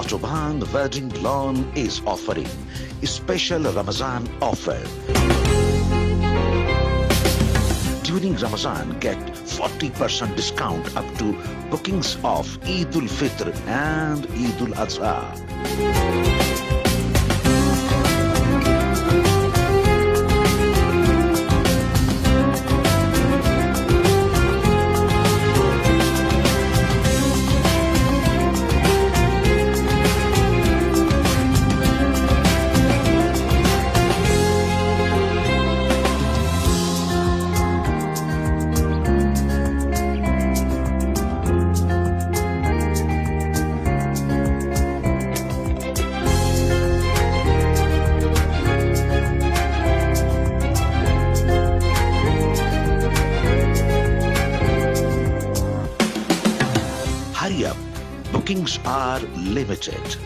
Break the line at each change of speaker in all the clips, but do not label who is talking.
Autobahn Wedding Loan is offering a special Ramadan offer. During Ramadan, get 40% discount up to bookings of Eid ul-Fitr and Eid ul-Adha. Hurry up, bookings are limited.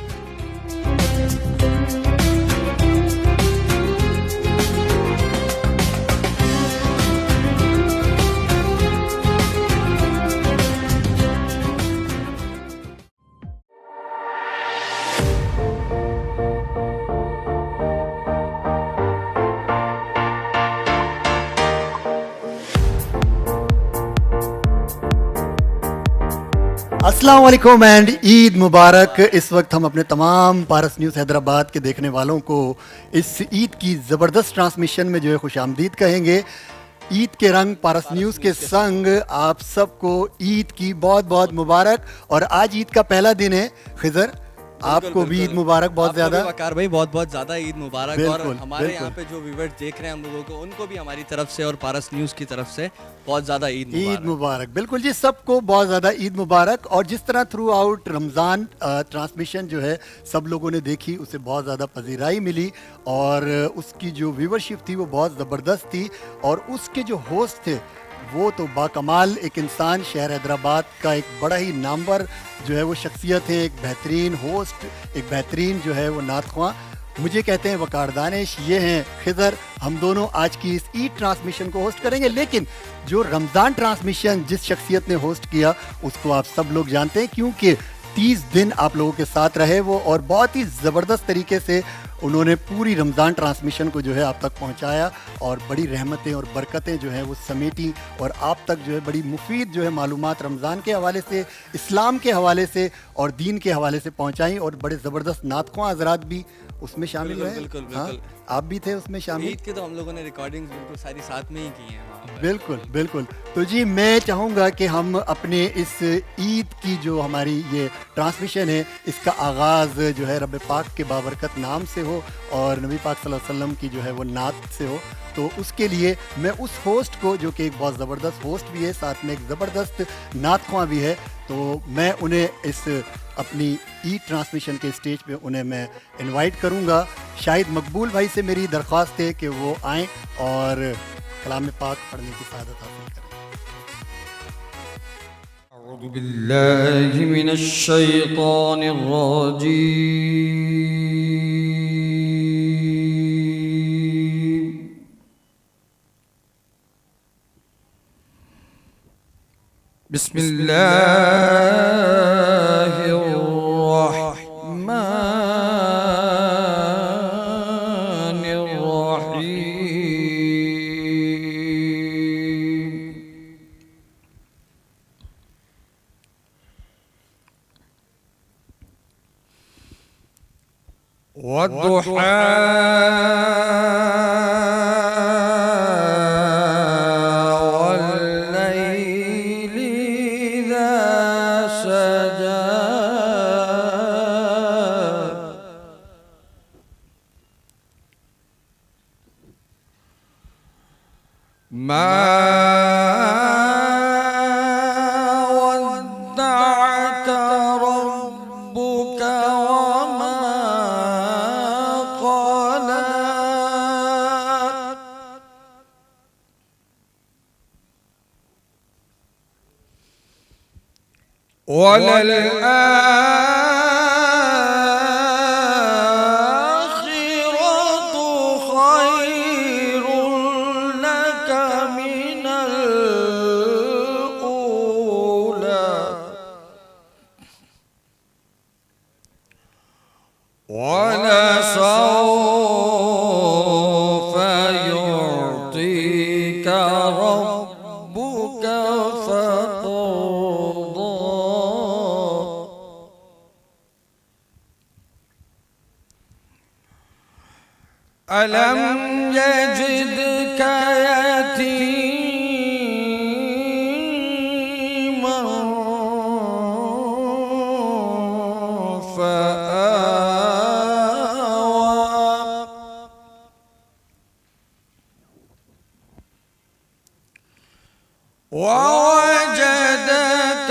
अस्सलाम वालेकुम and Eid मुबारक। इस वक्त हम अपने तमाम पारस news Hyderabad के देखने वालों को इस ईद की ज़बरदस्त ट्रांसमिशन में जो है खुशामदीद कहेंगे। ईद के रंग पारस न्यूज़ के संग आप सबको ईद की बहुत बहुत मुबारक। और आज ईद का पहला दिन है। खिजर, आपको भी ईद मुबारक बहुत ज़्यादा।
वकार भाई बहुत बहुत ज़्यादा ईद मुबारक। और हमारे यहाँ पे जो व्यूअर्स देख रहे हैं हम लोगों को, उनको भी हमारी तरफ से और पारस न्यूज़ की तरफ से बहुत ज़्यादा ईद
मुबारक। बिल्कुल जी, सबको बहुत ज़्यादा ईद मुबारक। और जिस तरह थ्रू आउट रमज़ान ट्रांसमिशन जो है सब लोगों ने देखी, उसे बहुत ज़्यादा पजीराई मिली और उसकी जो व्यूअरशिप थी वो बहुत ज़बरदस्त थी। और उसके जो होस्ट थे वो तो बाकमाल एक इंसान, शहर हैदराबाद का एक बड़ा ही नामवर जो है वो शख्सियत है, एक बेहतरीन होस्ट, एक बेहतरीन जो है वो नातख्वां। मुझे कहते हैं वकार दानिश, ये हैं खिजर। हम दोनों आज की इस ईद ट्रांसमिशन को होस्ट करेंगे। लेकिन जो रमज़ान ट्रांसमिशन जिस शख्सियत ने होस्ट किया उसको आप सब लोग जानते हैं, क्योंकि 30 दिन आप लोगों के साथ रहे वो और बहुत ही ज़बरदस्त तरीके से उन्होंने पूरी रमज़ान ट्रांसमिशन को जो है आप तक पहुंचाया और बड़ी रहमतें और बरकतें जो हैं वो समेटी और आप तक जो है बड़ी मुफीद जो है मालूमात रमज़ान के हवाले से, इस्लाम के हवाले से और दीन के हवाले से पहुंचाई। और बड़े ज़बरदस्त नातख्वां हज़रात भी उसमें शामिल हुए।
बिल्कुल।
हाँ, आप भी थे उसमें शामिल।
ईद के तो हम लोगों ने रिकॉर्डिंग्स बिल्कुल सारी साथ में ही की हैं वहाँ पर।
बिल्कुल। तो जी मैं चाहूँगा कि हम अपने इस ईद की जो हमारी ये ट्रांसमिशन है इसका आगाज़ जो है रब पाक के बाबरकत नाम से हो और नबी पाक सल्लल्लाहु अलैहि वसल्लम की जो है वो नात से हो। तो उसके लिए मैं उस होस्ट को, जो कि एक बहुत ज़बरदस्त होस्ट भी है, साथ में एक ज़बरदस्त नातख्वां भी है, तो मैं उन्हें इस अपनी ईद ट्रांसमिशन के स्टेज पे उन्हें मैं इनवाइट करूँगा। शाहिद मकबूल भाई से मेरी दरख्वास्त है कि वो आएँ और कलाम पाक पढ़ने की सादत हासिल करें।
अऊज़ु बिल्लाहि मिनश शैतानिर रजीम। बिस्मिल्लाहिर्रहमानिर्रहीम। वद्दुहा वल्लैलि इज़ा सजा मा वद्दअक रब्बुक वमा क़ला वललआखिरतु खैरुल लक मिनल ऊला अलम यजिदका यतीमन फआवा ववजदक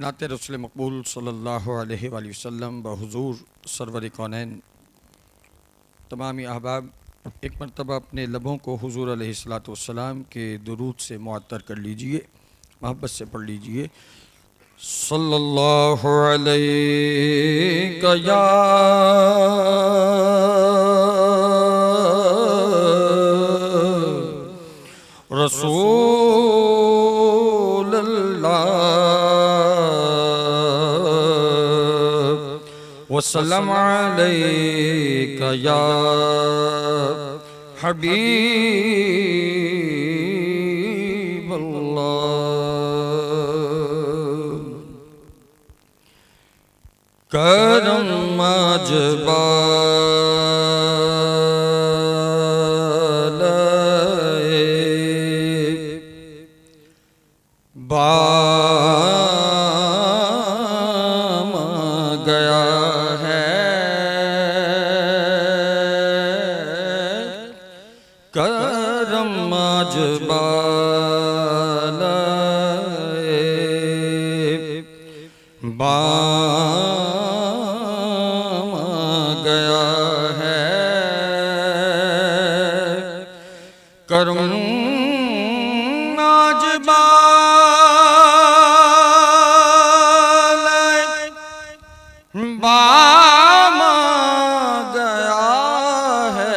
नाते रसूल मकबूल सल्लल्लाहु अलैहि वसल्लम बहुज़ूर सरवर कौनैन तमामी अहबाब एक मरतबा अपने लबों को हुजूर अलैहिस्सलातु वस्सलाम के दुरूद से मुअत्तर कर लीजिए, मोहब्बत से पढ़ लीजिए। सल्लल्लाहु अलैका या रसूल अल्लाह वसल्लम अलैका या हबीब अल्लाह। करम बाम गया है, करम बाम गया है, करम आज बाम गया है,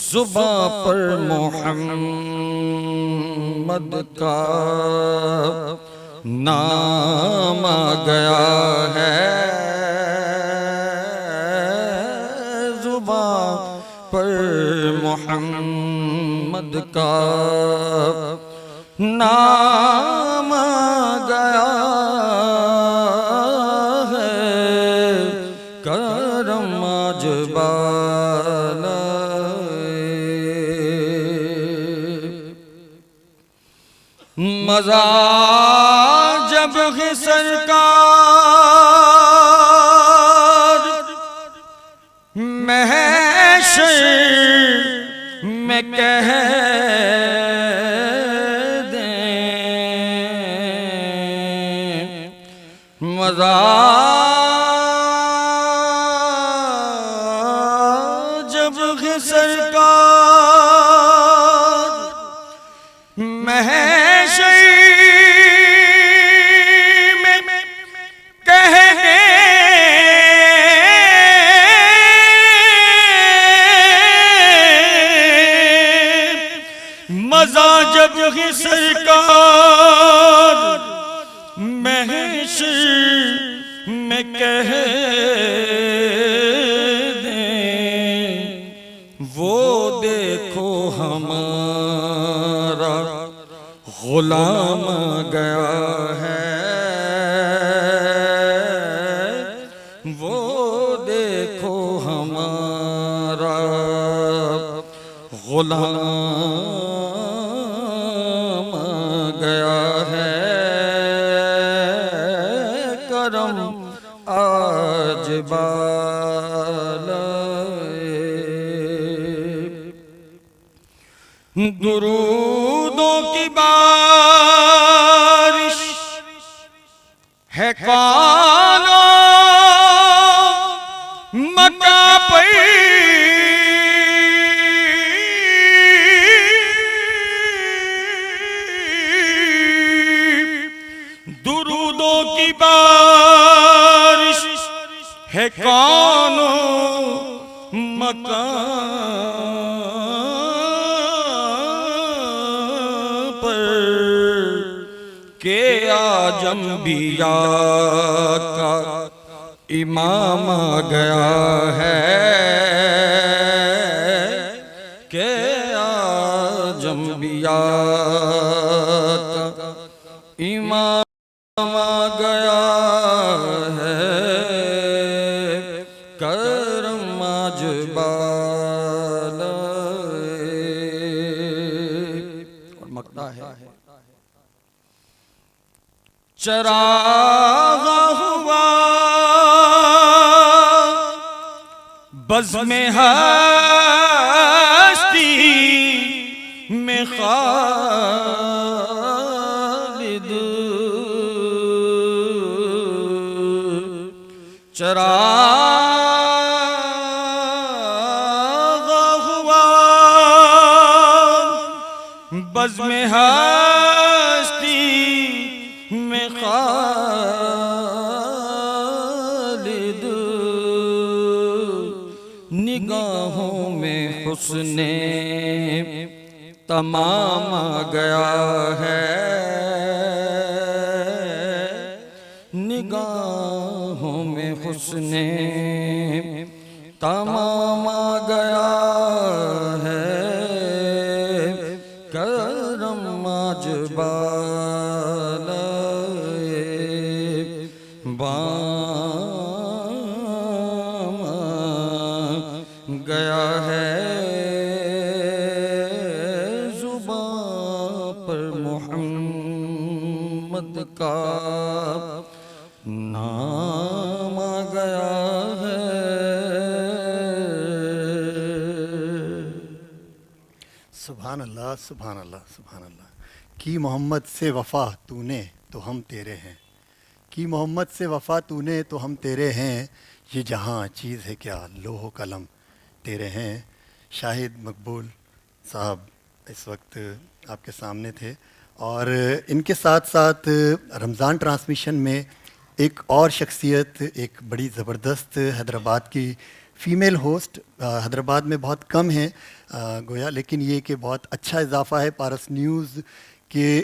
जुबां पर मोहम्मद का नाम आ गया है, जुबां पर मोहम्मद का नाम आ गया है, करम आज मज़ा जब है सरकार महशर में कह दें, मज़ा जब है सरकार महशर में कह मज़ा जब है सरकार महशर में कह दें, वो देखो हमारा गुलाम आ गया है, वो देखो हमारा गुलाम आ गया है, करम आज बालाए। दुरूदों की बारिश है कानो मक्का पर, दुरूदों की बारिश है कानो मक्का के आजम बिया का इमाम आ गया है, के आजम बिया का इमाम आ गया है, करम आज बालाए। और मकता है चरागा हुआ बज़्म हस्ती में खालिद, चरागा हुआ बज़्म हस्ती में खालिद, निगाहों में हुस्ने तमाम आ गया है, निगाहों में हुस्ने तमाम आ गया है, करम आज बाम गया है, जुबां पर मोहम्मद का नाम आ गया है।
सुभान अल्लाह, सुभान अल्लाह, सुभान अल्लाह। कि मोहम्मद से वफ़ा तूने तो हम तेरे हैं, कि मोहम्मद से वफ़ा तूने तो हम तेरे हैं, ये जहाँ चीज़ है क्या लोहो कलम तेरे हैं। शाहिद मकबूल साहब इस वक्त आपके सामने थे और इनके साथ साथ रमज़ान ट्रांसमिशन में एक और शख्सियत, एक बड़ी ज़बरदस्त हैदराबाद की फ़ीमेल होस्ट, हैदराबाद में बहुत कम है गोया, लेकिन ये कि बहुत अच्छा इजाफ़ा है। पारस न्यूज़ के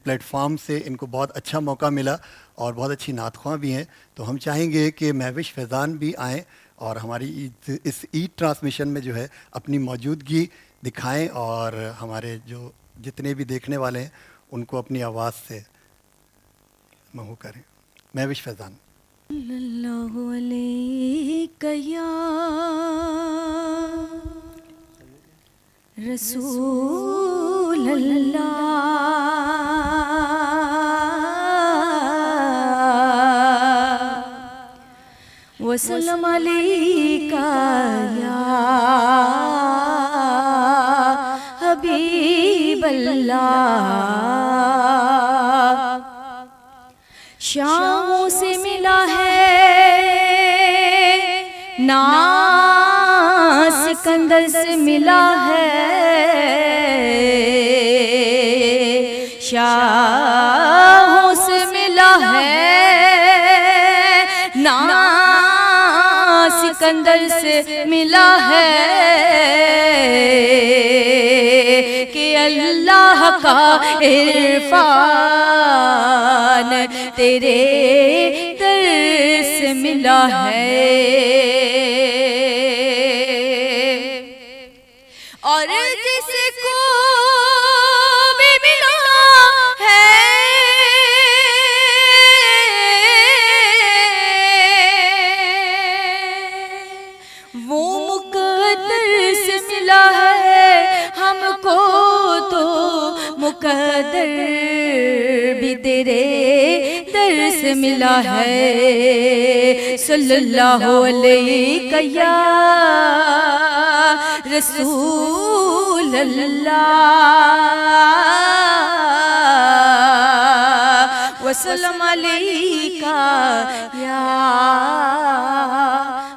प्लेटफॉर्म से इनको बहुत अच्छा मौका मिला और बहुत अच्छी नातख़्वां भी हैं। तो हम चाहेंगे कि महविश फैज़ान भी आएँ और हमारी इस ईद ट्रांसमिशन में जो है अपनी मौजूदगी दिखाएं और हमारे जो जितने भी देखने वाले हैं उनको अपनी आवाज़ से महू करें। महविश फैज़ान।
सल्लल्लाहु अलैका या रसूल अल्लाह, वसल्लम अलैका या हबीब अल्लाह। शामों से मिला है ना सिकंदर से मिला है, शाहों से मिला है ना सिकंदर से मिला है, कि अल्लाह का इरफान तेरे दर से से मिला है और जिसको भी मिला है वो मुकद्दर से मिला है, हमको तो मुकद्दर भी तेरे दर से मिला है। सल्लल्लाहु अलैहि या रसूल अल्लाह वसल्लम अलैका या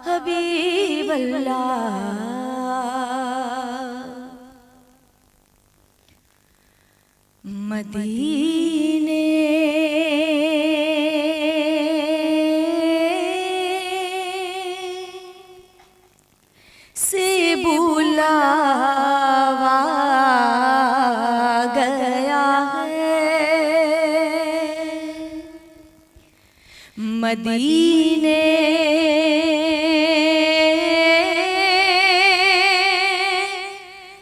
हबीब अल्लाह। मदीने से बुलावा गया है, मदीने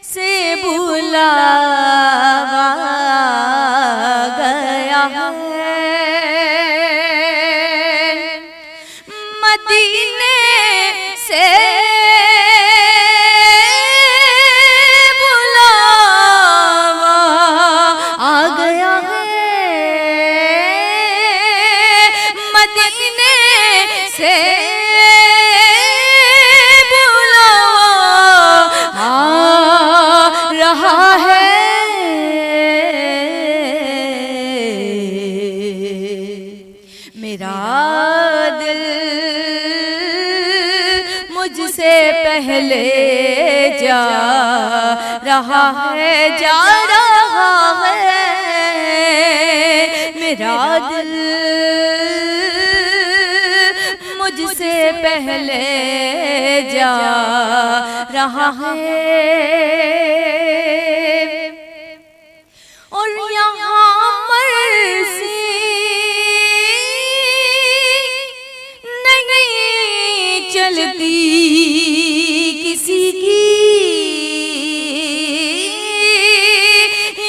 से बुलावा गया है, मदीने से बुलावा आ गया है, मदीने से बुलावा आ रहा है। मेरा दिल मुझसे पहले जा रहा है, जा रहा है। मेरा दिल मुझसे पहले जा रहा है और यहाँ मर्ज़ी नहीं चलती किसी की,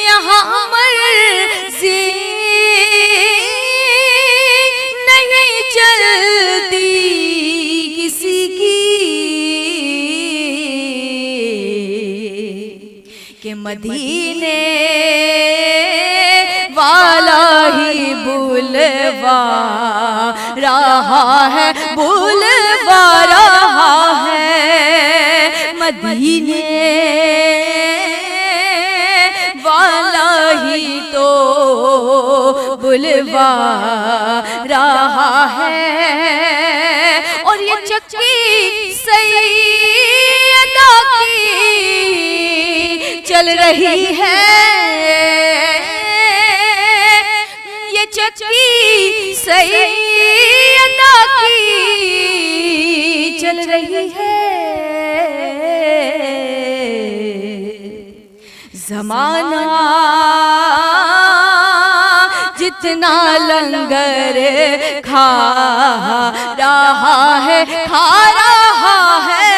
यहाँ मर्ज़ी नहीं चलती किसी की कि मदीने वाला ही बुलवा रहा है, बुलवा रहा है। मदीने वाला ही तो बुलवा रहा है और ये चक्की सैयदा की चल रही है, ये चक्की सैयदा की चल रही है। ज़माना जितना लंगर खा रहा है, खा रहा है।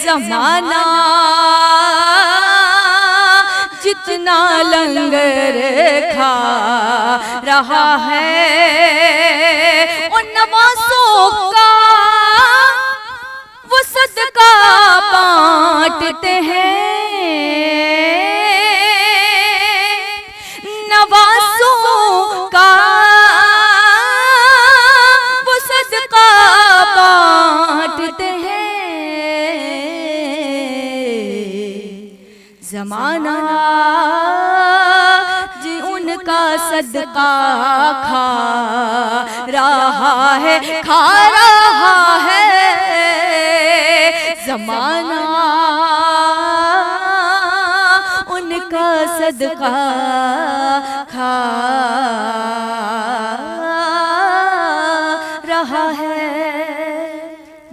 ज़माना जितना लंगर खा रहा है और नवासों का वो सदका बांटते हैं, नवासों का वो सदका बांटते हैं। ज़माना जी उनका सदका खा रहा है, खा रहा है। ज़माना उनका सदका खा रहा है।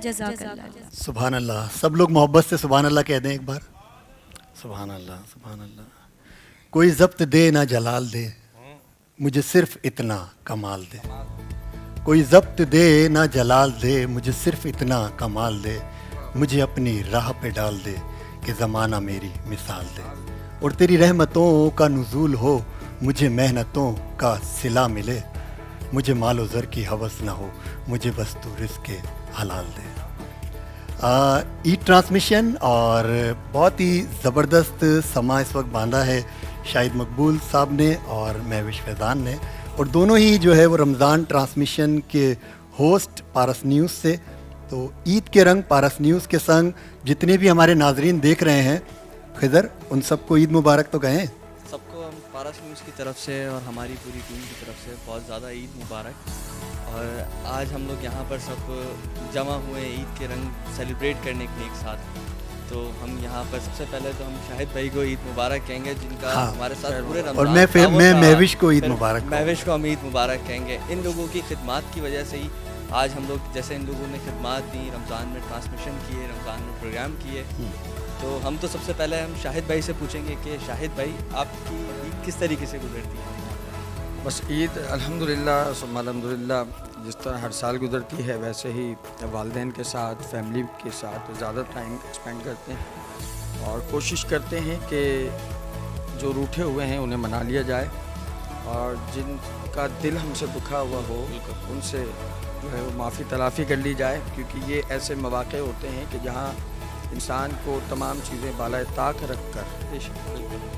जज़ाकल्लाह।
सुभान अल्लाह। सब लोग मोहब्बत से सुभान अल्लाह कह दें एक बार। सुभान अल्लाह, सुभान अल्लाह। कोई ज़ब्त दे ना जलाल दे, मुझे सिर्फ इतना कमाल दे। कोई जब्त दे ना जलाल दे, मुझे सिर्फ इतना कमाल दे, मुझे अपनी राह पे डाल दे कि ज़माना मेरी मिसाल दे। और तेरी रहमतों का नुज़ूल हो, मुझे मेहनतों का सिला मिले, मुझे मालो ज़र की हवस ना हो, मुझे बस तू रिज़्क़ हलाल दे। ईद ट्रांसमिशन और बहुत ही ज़बरदस्त समा इस वक्त बांधा है शाहिद मकबूल साहब ने और महविश फैज़ान ने, और दोनों ही जो है वो रमज़ान ट्रांसमिशन के होस्ट पारस न्यूज़ से। तो ईद के रंग पारस न्यूज़ के संग जितने भी हमारे नाजरीन देख रहे हैं, खिदर उन सबको ईद मुबारक तो कहें।
सबको हम पारस न्यूज़ की तरफ से और हमारी पूरी टीम की तरफ से बहुत ज़्यादा ईद मुबारक। और आज हम लोग यहाँ पर सब जमा हुए ईद के रंग सेलिब्रेट करने के लिए एक साथ। तो हम यहाँ पर सबसे पहले तो हम शाहिद भाई को ईद मुबारक कहेंगे, जिनका हमारे साथ पूरे रमज़ान,
और मैं महविश को ईद मुबारक,
महविश को हम ईद मुबारक कहेंगे। इन लोगों की खिदमत की वजह से ही आज हम लोग, जैसे इन लोगों ने खिदमत दी, रमज़ान में ट्रांसमिशन किए, रमज़ान में प्रोग्राम किए, तो हम तो सबसे पहले हम शाहिद भाई से पूछेंगे कि शाहिद भाई आपकी ईद किस तरीके से गुजरती है?
बस ईद अल्हम्दुलिल्लाह सुम्मा अल्हम्दुलिल्लाह जिस तरह हर साल गुजरती है वैसे ही वालिदैन के साथ, फैमिली के साथ ज़्यादा टाइम स्पेंड करते हैं और कोशिश करते हैं कि जो रूठे हुए हैं उन्हें मना लिया जाए, और जिनका दिल हमसे दुखा हुआ हो उनसे जो है वो माफ़ी तलाफ़ी कर ली जाए, क्योंकि ये ऐसे मौक़े होते हैं कि जहाँ इंसान को तमाम चीज़ें बाला ताक रख कर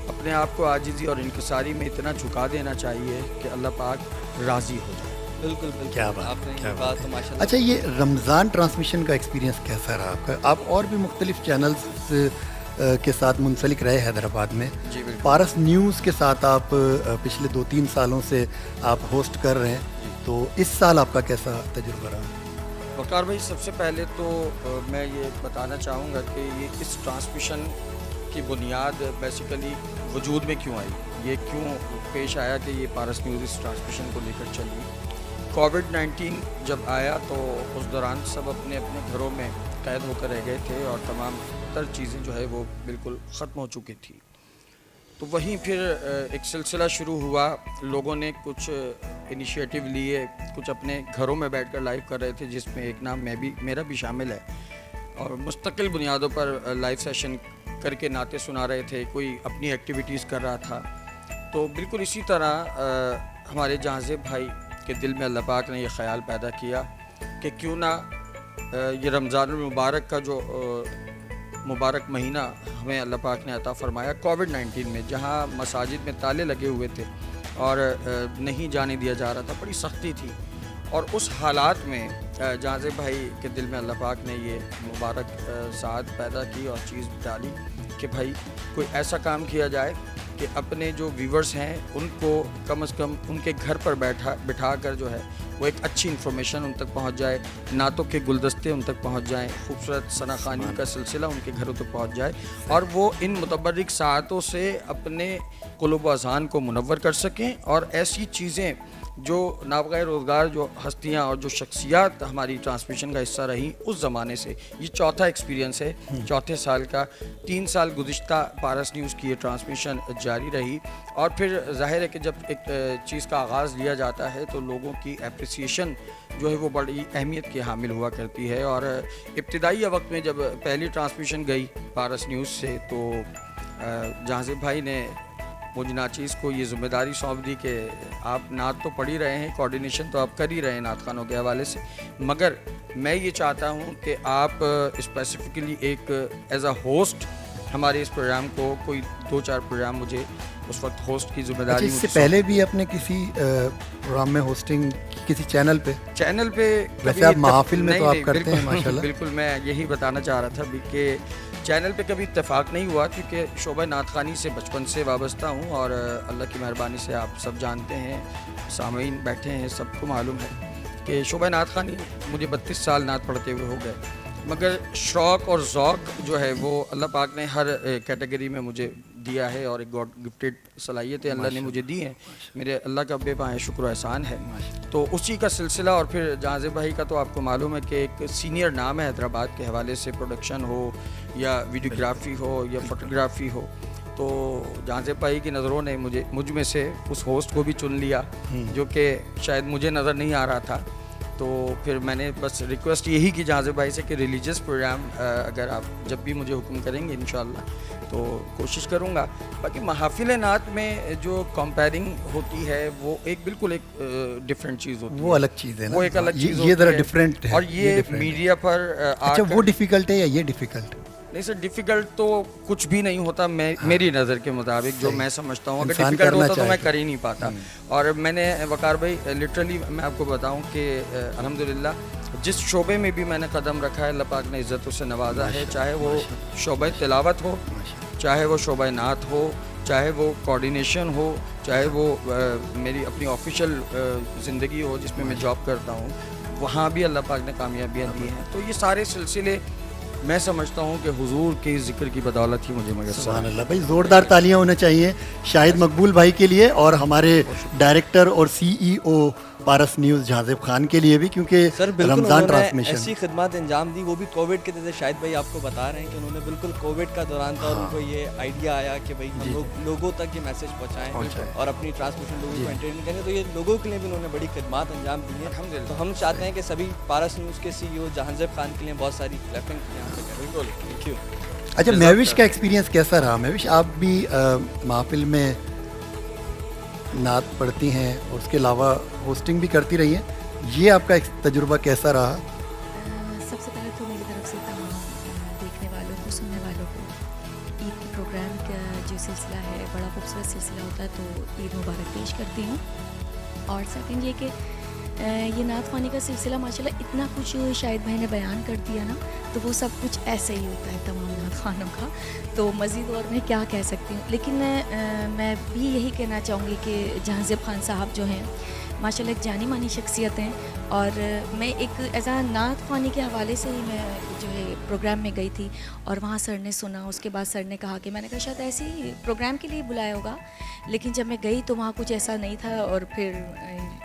अपने आप को आजिज़ी और इनकिसारी में इतना झुका देना चाहिए कि अल्लाह पाक राज़ी हो जाए।
बिल्कुल बिल्कुल,
क्या बात,
आपने
क्या
ये
बात
बात तो माशाल्लाह।
अच्छा, ये रमज़ान ट्रांसमिशन का एक्सपीरियंस कैसा रहा आपका? आप और भी मुख्तलिफ चैनल्स के साथ मुंसलिक रहे हैदराबाद में।
जी बिल्कुल।
पारस न्यूज़ के साथ आप पिछले 2-3 सालों से आप होस्ट कर रहे हैं, तो इस साल आपका कैसा तजुर्बा रहा?
वकार भाई, सबसे पहले तो मैं ये बताना चाहूँगा कि ये इस ट्रांसमिशन की बुनियाद बेसिकली वजूद में क्यों आई, ये क्यों पेश आया कि ये पारस न्यूज़ इस ट्रांसमिशन को लेकर चली। कोविड-19 जब आया तो उस दौरान सब अपने अपने घरों में कैद होकर रह गए थे और तमाम तर चीज़ें जो है वो बिल्कुल ख़त्म हो चुकी थी। तो वहीं फिर एक सिलसिला शुरू हुआ, लोगों ने कुछ इनिशिएटिव लिए, कुछ अपने घरों में बैठकर लाइव कर रहे थे, जिसमें एक नाम मेरा भी शामिल है, और मुस्तकिल बुनियादों पर लाइव सेशन करके नाते सुना रहे थे, कोई अपनी एक्टिविटीज़ कर रहा था। तो बिल्कुल इसी तरह हमारे जहाज़ेब भाई के दिल में अल्लाह पाक ने ये ख़याल पैदा किया कि क्यों ना ये रमज़ान मुबारक का जो मुबारक महीना हमें अल्लाह पाक ने अता फ़रमाया कोविड-19 में, जहाँ मसाजिद में ताले लगे हुए थे और नहीं जाने दिया जा रहा था, बड़ी सख्ती थी, और उस हालात में जहाज़ेब भाई के दिल में अल्लाह पाक ने ये मुबारक साथ पैदा की और चीज़ डाली कि भाई कोई ऐसा काम किया जाए कि अपने जो व्यूवर्स हैं उनको कम से कम उनके घर पर बिठा कर जो है वो एक अच्छी इन्फॉर्मेशन उन तक पहुंच जाए, नातों के गुलदस्ते उन तक पहुंच जाएं, खूबसूरत सनाखानी का सिलसिला उनके घरों तक पहुंच जाए, और वो इन मुतबर्रिक सातों से अपने क़ुलूब व अज़हान को मुनव्वर कर सकें, और ऐसी चीज़ें जो नाबग़ा रोज़गार जो हस्तियाँ और जो शख्सियात हमारी ट्रांसमिशन का हिस्सा रही उस ज़माने से, ये चौथा एक्सपीरियंस है, चौथे साल का। 3 साल गुज़िश्ता पारस न्यूज़ की ये ट्रांसमिशन जारी रही, और फिर ज़ाहिर है कि जब एक चीज़ का आगाज़ लिया जाता है तो लोगों की एप्रिसिएशन जो है वो बड़ी अहमियत की हामिल हुआ करती है। और इब्तिदाई वक्त में जब पहली ट्रांसमिशन गई पारस न्यूज़ से, तो जहाज़ेब भाई ने मुझे नाचीज़ को ये ज़िम्मेदारी सौंप दी कि आप नात तो पढ़ ही रहे हैं, कोऑर्डिनेशन तो आप कर ही रहे हैं नात खानों के हवाले से, मगर मैं ये चाहता हूँ कि आप स्पेसिफ़िकली एक एज़ अ होस्ट हमारे इस प्रोग्राम को कोई 2-4 प्रोग्राम मुझे उस वक्त होस्ट की ज़िम्मेदारी।
इससे पहले भी अपने किसी प्रोग्राम में होस्टिंग किसी चैनल पे वैसे आप महफिल में तो आप करते हैं माशाल्लाह।
बिल्कुल, मैं यही बताना चाह रहा था कि चैनल पे कभी इत्तेफाक नहीं हुआ, क्योंकि शोबा नात खानी से बचपन से वाबस्ता हूँ, और अल्लाह की मेहरबानी से आप सब जानते हैं, सामीन बैठे हैं, सबको मालूम है कि शोबा नात खानी मुझे 32 साल नात पढ़ते हुए हो गए, मगर शौक़ और ज़ौक़ जो है वो अल्लाह पाक ने हर कैटेगरी में मुझे दिया है, और एक गॉड गिफ्टेड सलाहियतें अल्लाह ने मुझे दी हैं, मेरे अल्लाह का बेपाया शुक्र एहसान है। तो उसी का सिलसिला, और फिर जहाज़ेब भाई का तो आपको मालूम है कि एक सीनियर नाम है हैदराबाद के हवाले से, प्रोडक्शन हो या वीडियोग्राफी हो या फ़ोटोग्राफी हो, तो जहाज़ेब भाई की नज़रों ने मुझ में से उस होस्ट को भी चुन लिया, जो कि शायद मुझे नज़र नहीं आ रहा था, तो फिर मैंने बस रिक्वेस्ट यही की जाज़िब भाई से कि रिलीजियस प्रोग्राम अगर आप जब भी मुझे हुक्म करेंगे इंशाअल्लाह तो कोशिश करूँगा। बाकी महफिल नात में जो कंपेयरिंग होती है वो एक बिल्कुल एक डिफरेंट चीज़ होती है,
वो अलग चीज़ है ना,
वो एक अलग चीज़
ये ज़रा
होती है।
डिफरेंट है
और ये
different है।
मीडिया पर
अच्छा, वो डिफ़िकल्ट है या ये डिफ़िकल्ट?
नहीं सर, डिफ़िकल्ट तो कुछ भी नहीं होता, मैं मेरी नज़र के मुताबिक जो
सही।
मैं समझता हूँ, अगर
इंसान
डिफ़िकल्ट
करना
होता तो मैं
चाहिए।
कर ही नहीं पाता। और मैंने वकार भाई लिटरली मैं आपको बताऊँ कि अल्हम्दुलिल्लाह जिस शोबे में भी मैंने कदम रखा है अल्लाह पाक ने इज़्ज़तों से नवाजा है, चाहे वो शोबा तिलावत हो, चाहे वो शोबा नात हो, चाहे वो कोऑर्डिनेशन हो, चाहे वो मेरी अपनी ऑफिशियल ज़िंदगी हो जिसमें मैं जॉब करता हूँ, वहाँ भी अल्लाह पाक ने कामयाबियाँ दी हैं। तो ये सारे सिलसिले मैं समझता हूँ कि हुजूर के ज़िक्र की बदौलत ही मुझे मयस्सर
सुभान अल्लाह भाई, ज़ोरदार तालियां होना चाहिए शाहिद मकबूल भाई के लिए और हमारे डायरेक्टर और सीईओ पारस न्यूज़ जाज़िब खान के लिए भी, क्योंकि
सर बिल्कुल
रमज़ान
उन्होंने
ट्रांसमिशन
ऐसी खिदमत अंजाम दी, वो भी कोविड के जैसे शाहिद भाई आपको बता रहे हैं कि उन्होंने बिल्कुल कोविड का दौरान था और उनको ये आइडिया आया कि भाई हम लोगों तक ये मैसेज पहुँचाएं और अपनी ट्रांसमिशन लोगों को एंटरटेन करें। तो ये लोगों के लिए भी उन्होंने बड़ी खिदमत अंजाम दी है। तो हम चाहते हैं कि सभी पारस न्यूज़ के सीईओ जाज़िब खान के लिए बहुत सारी क्लैपिंग यहाँ से करें। बिल्कुल, थैंक यू।
अच्छा, महविश का एक्सपीरियंस कैसा रहा? महविश, आप भी महफिल में नात पढ़ती हैं और उसके अलावा होस्टिंग भी करती रही हैं, ये आपका तजुर्बा कैसा रहा?
सबसे पहले तो मेरी तरफ से तमाम देखने वालों को, सुनने वालों को ईद के प्रोग्राम का जो सिलसिला है बड़ा खूबसूरत सिलसिला होता है, तो ईद मुबारक पेश करती हूँ। और सेकंड ये कि ये नात ख़वानी का सिलसिला माशाल्लाह इतना कुछ शाहिद भाई ने बयान कर दिया ना, तो वो सब कुछ ऐसे ही होता है तमाम नात ख़वानों का, तो मज़ीद और मैं क्या कह सकती हूँ। लेकिन मैं भी यही कहना चाहूँगी कि जाज़िब खान साहब जो हैं माशाल्लाह एक जानी मानी शख्सियत हैं, और मैं एक ऐसा नात ख़वानी के हवाले से ही मैं जो है प्रोग्राम में गई थी और वहाँ सर ने सुना, उसके बाद सर ने कहा कि मैंने कहा शायद ऐसे ही प्रोग्राम के लिए बुलाया होगा, लेकिन जब मैं गई तो वहाँ कुछ ऐसा नहीं था, और फिर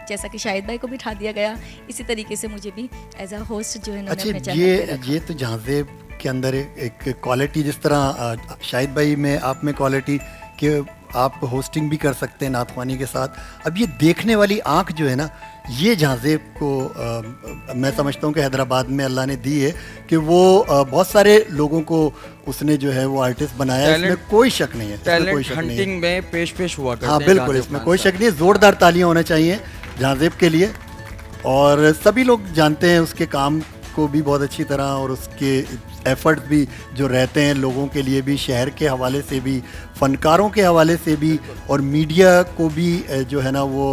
जैसा कि शाहिद भाई को बिठा दिया गया, इसी तरीके से मुझे भी एज आ होस्ट जो है इन्होंने अपने
अच्छा,
चैनल पे रखा।
ये तो जाज़िब के अंदर एक क्वालिटी, जिस तरह शाहिद भाई में आप में क्वालिटी कि आप होस्टिंग भी कर सकते हैं नात ख़वानी के साथ, अब ये देखने वाली आँख जो है ना, ये जाज़िब को मैं समझता हूँ कि हैदराबाद में अल्लाह ने दी है कि वो बहुत सारे लोगों को उसने जो है वो आर्टिस्ट बनाया है, इसमें कोई शक नहीं है, इसमें कोई
टैलेंट
शक नहीं है।
हंटिंग में पेश हुआ करते
हाँ
हैं
बिल्कुल,
जाज़िब
इसमें
खान
कोई
साहब।
शक नहीं है। ज़ोरदार तालियां होना चाहिए जाज़िब के लिए, और सभी लोग जानते हैं उसके काम को भी बहुत अच्छी तरह, और उसके एफर्ट भी जो रहते हैं लोगों के लिए भी, शहर के हवाले से भी, फ़नकारों के हवाले से भी, और मीडिया को भी जो है ना वो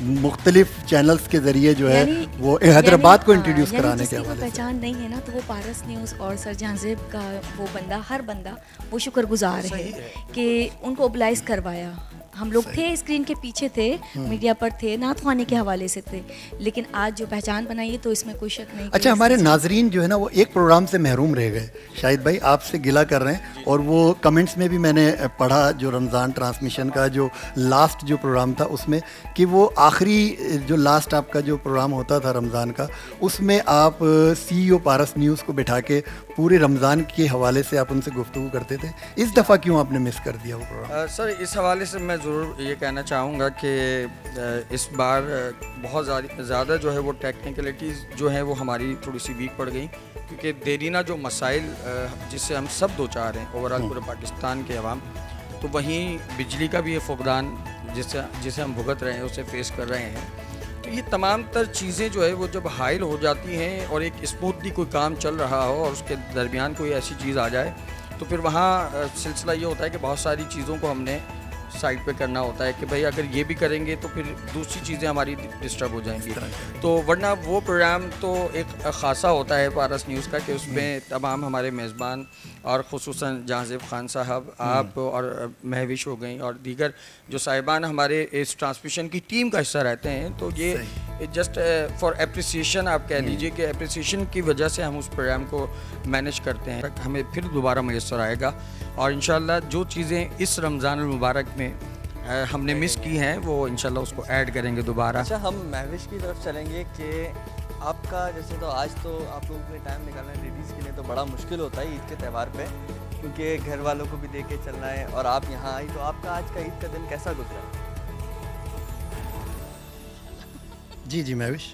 मुख्तलिफ चैनल्स के ज़रिए जो है वो हैदराबाद को इंट्रोड्यूस कराने के हवाले से।
पहचान नहीं है ना, तो वो पारस न्यूज़ और सर जाज़िब का वो बंदा, हर बंदा वो शुक्रगुजार है कि उनको ओबलाइज करवाया। हम लोग थे स्क्रीन के पीछे थे, मीडिया पर थे, नात ख़वानी के हवाले से थे, लेकिन आज जो पहचान बनाई है तो इसमें कोई शक नहीं।
अच्छा, हमारे नाजरीन जो है ना वो एक प्रोग्राम से महरूम रह गए, शाहिद भाई आपसे गिला कर रहे हैं, और वो कमेंट्स में भी मैंने पढ़ा जो रमज़ान ट्रांसमिशन का जो लास्ट जो प्रोग्राम था उसमें, कि वो आखिरी जो लास्ट आपका जो प्रोग्राम होता था रमज़ान का, उसमें आप सीईओ पारस न्यूज़ को बिठा के पूरे रमज़ान के हवाले से आप उनसे गुफ्तगू करते थे। इस दफ़ा क्यों आपने मिस कर दिया वो प्रोग्राम?
सर इस हवाले से मैं ज़रूर ये कहना चाहूँगा कि इस बार बहुत ज़्यादा जो है वो टेक्निकलिटीज़ जो है वो हमारी थोड़ी सी वीक पड़ गई, क्योंकि देरीना जो मसाइल जिससे हम सब दो चार हैं ओवरऑल पूरे पाकिस्तान के अवाम, तो वहीं बिजली का भी ये फुकदान जिसे हम भुगत रहे हैं, उसे फेस कर रहे हैं। तो ये तमाम तर चीज़ें जो है वो जब हाइल हो जाती हैं और एक स्मूथली कोई काम चल रहा हो और उसके दरमियान कोई ऐसी चीज़ आ जाए, तो फिर वहाँ सिलसिला ये होता है कि बहुत सारी चीज़ों को हमने साइड पे करना होता है कि भाई अगर ये भी करेंगे तो फिर दूसरी चीज़ें हमारी डिस्टर्ब हो जाएंगी। तो वरना वो प्रोग्राम तो एक ख़ासा होता है पारस न्यूज़ का कि उसमें तमाम हमारे मेज़बान और ख़ुसूसन जाज़िब खान साहब, आप और महविश हो गई और दीगर जो साहिबान हमारे इस ट्रांसमिशन की टीम का हिस्सा रहते हैं, तो ये जस्ट फॉर एप्रिसिएशन आप कह लीजिए कि एप्रिसिएशन की वजह से हम उस प्रोग्राम को मैनेज करते हैं। हमें फिर दोबारा मैसर आएगा, और इंशाल्लाह जो चीज़ें इस रमज़ान मुबारक में हमने मिस की हैं वो इंशाल्लाह उसको ऐड करेंगे दोबारा।
अच्छा, हम महविश की तरफ चलेंगे कि आपका जैसे तो आज तो आप लोगों के लिए टाइम निकालना है लेडीज़ के लिए तो बड़ा मुश्किल होता है ईद के त्यौहार पे, क्योंकि घर वालों को भी दे के चलना है, और आप यहाँ आई, तो आपका आज का ईद का दिन कैसा गुजरा?
जी महविश।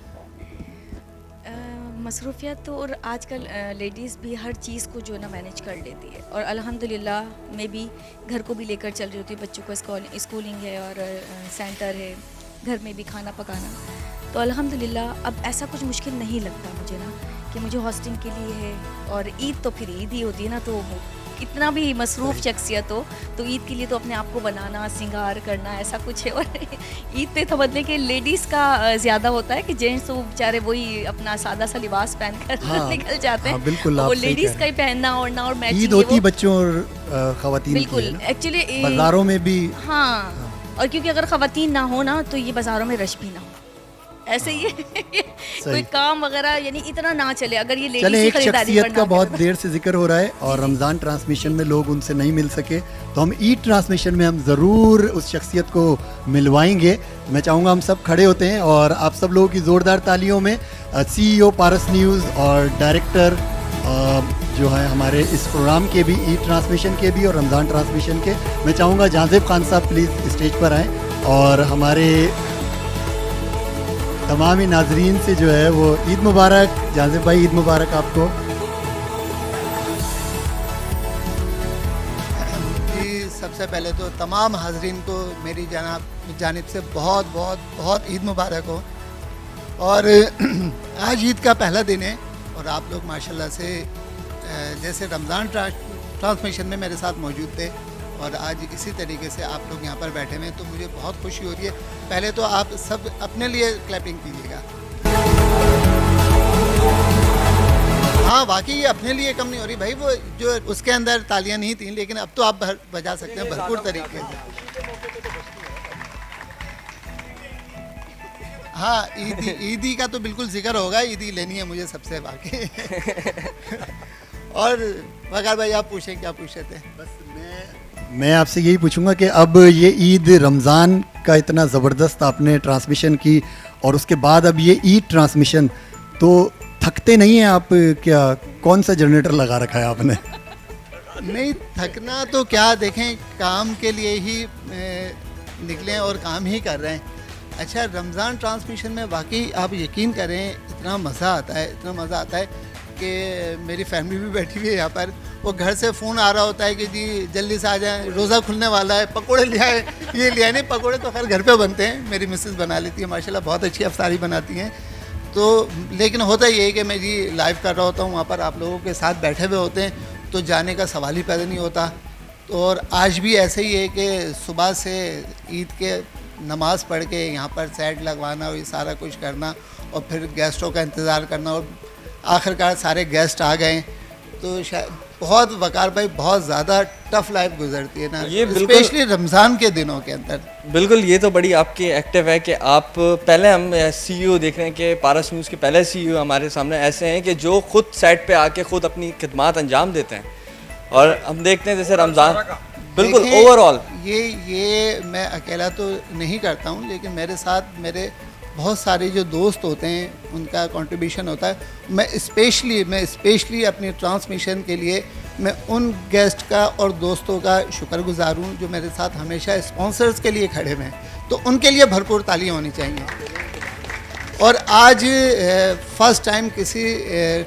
मसरूफियत तो और आजकल लेडीज़ भी हर चीज़ को जो है ना मैनेज कर लेती है, और अल्हम्दुलिल्लाह मैं भी घर को भी लेकर चल रही होती हूँ, बच्चों को स्कूलिंग है और सेंटर है, घर में भी खाना पकाना, तो अल्हम्दुलिल्लाह अब ऐसा कुछ मुश्किल नहीं लगता मुझे ना कि मुझे हॉस्टिंग के लिए है। और ईद तो फिर ईद ही होती है ना, तो कितना भी मसरूफ़ शख्सियत हो तो ईद के लिए तो अपने आप को बनाना, सिंगार करना, ऐसा कुछ है। और ईद पे तो बदले के लेडीज़ का ज़्यादा होता है कि जेंट्स तो बेचारे वही अपना सादा सा लिबास पहन कर
हाँ,
निकल जाते हैं।
हाँ, बिल्कुल, आप
वो
सही कह
लेडीज़
रहे
का ही पहनना ओढ़ना और मैचिंग
ईद होती बच्चों और खवातीन की
बिल्कुल
है ना।
एक्चुअली
बाजारों में भी
हाँ, और क्योंकि अगर ख़वातीन ना हो ना तो ये बाज़ारों में रश भी ना हो, ऐसे ही कोई काम वगैरह यानी इतना ना चले अगर ये लेडीज़
चले
की
एक
खरीदारी
शख्सियत
करना
का
हो।
बहुत देर से जिक्र हो रहा है और रमज़ान ट्रांसमिशन में लोग उनसे नहीं मिल सके, तो हम ईद ट्रांसमिशन में हम ज़रूर उस शख्सियत को मिलवाएंगे। मैं चाहूँगा हम सब खड़े होते हैं और आप सब लोगों की ज़ोरदार तालियों में CEO पारस न्यूज़ और डायरेक्टर जो है हमारे इस प्रोग्राम के भी, ईद ट्रांसमिशन के भी और रमज़ान ट्रांसमिशन के, मैं चाहूँगा जाज़िब खान साहब प्लीज़ स्टेज पर आएँ और हमारे तमाम ही नाजरीन से जो है वो ईद मुबारक। जाज़िब भाई ईद मुबारक आपको।
जी, सबसे पहले तो तमाम हाजरीन को मेरी जानिब से बहुत बहुत बहुत ईद मुबारक हो। और आज ईद का पहला दिन है और आप लोग माशाल्लाह से जैसे रमज़ान ट्रांसमिशन में मेरे साथ मौजूद थे और आज इसी तरीके से आप लोग यहाँ पर बैठे हुए हैं, तो मुझे बहुत खुशी होती है। पहले तो आप सब अपने लिए क्लैपिंग कीजिएगा। हाँ, वाकई अपने लिए कम नहीं हो रही भाई, वो जो उसके अंदर तालियां नहीं थी, लेकिन अब तो आप बजा सकते हैं भरपूर तरीके से। हाँ, ईदी का तो बिल्कुल जिक्र होगा, ईदी लेनी है मुझे सबसे बाकी। और वकार भाई आप पूछें, क्या पूछे थे?
बस मैं आपसे यही पूछूंगा कि अब ये ईद रमज़ान का इतना ज़बरदस्त आपने ट्रांसमिशन की और उसके बाद अब ये ईद ट्रांसमिशन, तो थकते नहीं हैं आप क्या? कौन सा जनरेटर लगा रखा है आपने?
नहीं, थकना तो क्या, देखें काम के लिए ही निकले और काम ही कर रहे हैं। अच्छा, रमज़ान ट्रांसमिशन में वाकई आप यकीन करें इतना मज़ा आता है, इतना मज़ा आता है कि मेरी फैमिली भी बैठी हुई है यहाँ पर, वो घर से फ़ोन आ रहा होता है कि जी जल्दी से आ जाएं, रोज़ा खुलने वाला है, पकोड़े ले आए, ये ले आए। नहीं, पकोड़े तो खैर घर पे बनते हैं, मेरी मिसेस बना लेती है माशाल्लाह, बहुत अच्छी अफ्तारी बनाती हैं। तो लेकिन होता ये है कि मैं जी लाइव कर रहा होता हूँ, वहाँ पर आप लोगों के साथ बैठे हुए होते हैं, तो जाने का सवाल ही पैदा नहीं होता। तो और आज भी ऐसे ही है कि सुबह से ईद के नमाज़ पढ़ के यहाँ पर सेट लगवाना और ये सारा कुछ करना और फिर गेस्टों का इंतज़ार करना, और आखिरकार सारे गेस्ट आ गए, तो शायद बहुत, वकार भाई बहुत ज़्यादा टफ लाइफ गुजरती है ना,
ये
स्पेशली रमज़ान के दिनों के अंदर।
बिल्कुल, ये तो बड़ी आपकी एक्टिव है कि आप पहले, हम CEO देख रहे हैं कि पारस न्यूज़ के पहले CEO हमारे सामने ऐसे हैं कि जो खुद सेट पे आके खुद अपनी खिदमात अंजाम देते हैं, और हम देखते हैं जैसे रमज़ान बिल्कुल ओवरऑल
ये मैं अकेला तो नहीं करता हूँ, लेकिन मेरे साथ मेरे बहुत सारे जो दोस्त होते हैं उनका कंट्रीब्यूशन होता है। मैं स्पेशली अपनी ट्रांसमिशन के लिए मैं उन गेस्ट का और दोस्तों का शुक्रगुजार हूँ जो मेरे साथ हमेशा स्पॉन्सर्स के लिए खड़े हुए हैं, तो उनके लिए भरपूर तालियां होनी चाहिए। और आज फर्स्ट टाइम किसी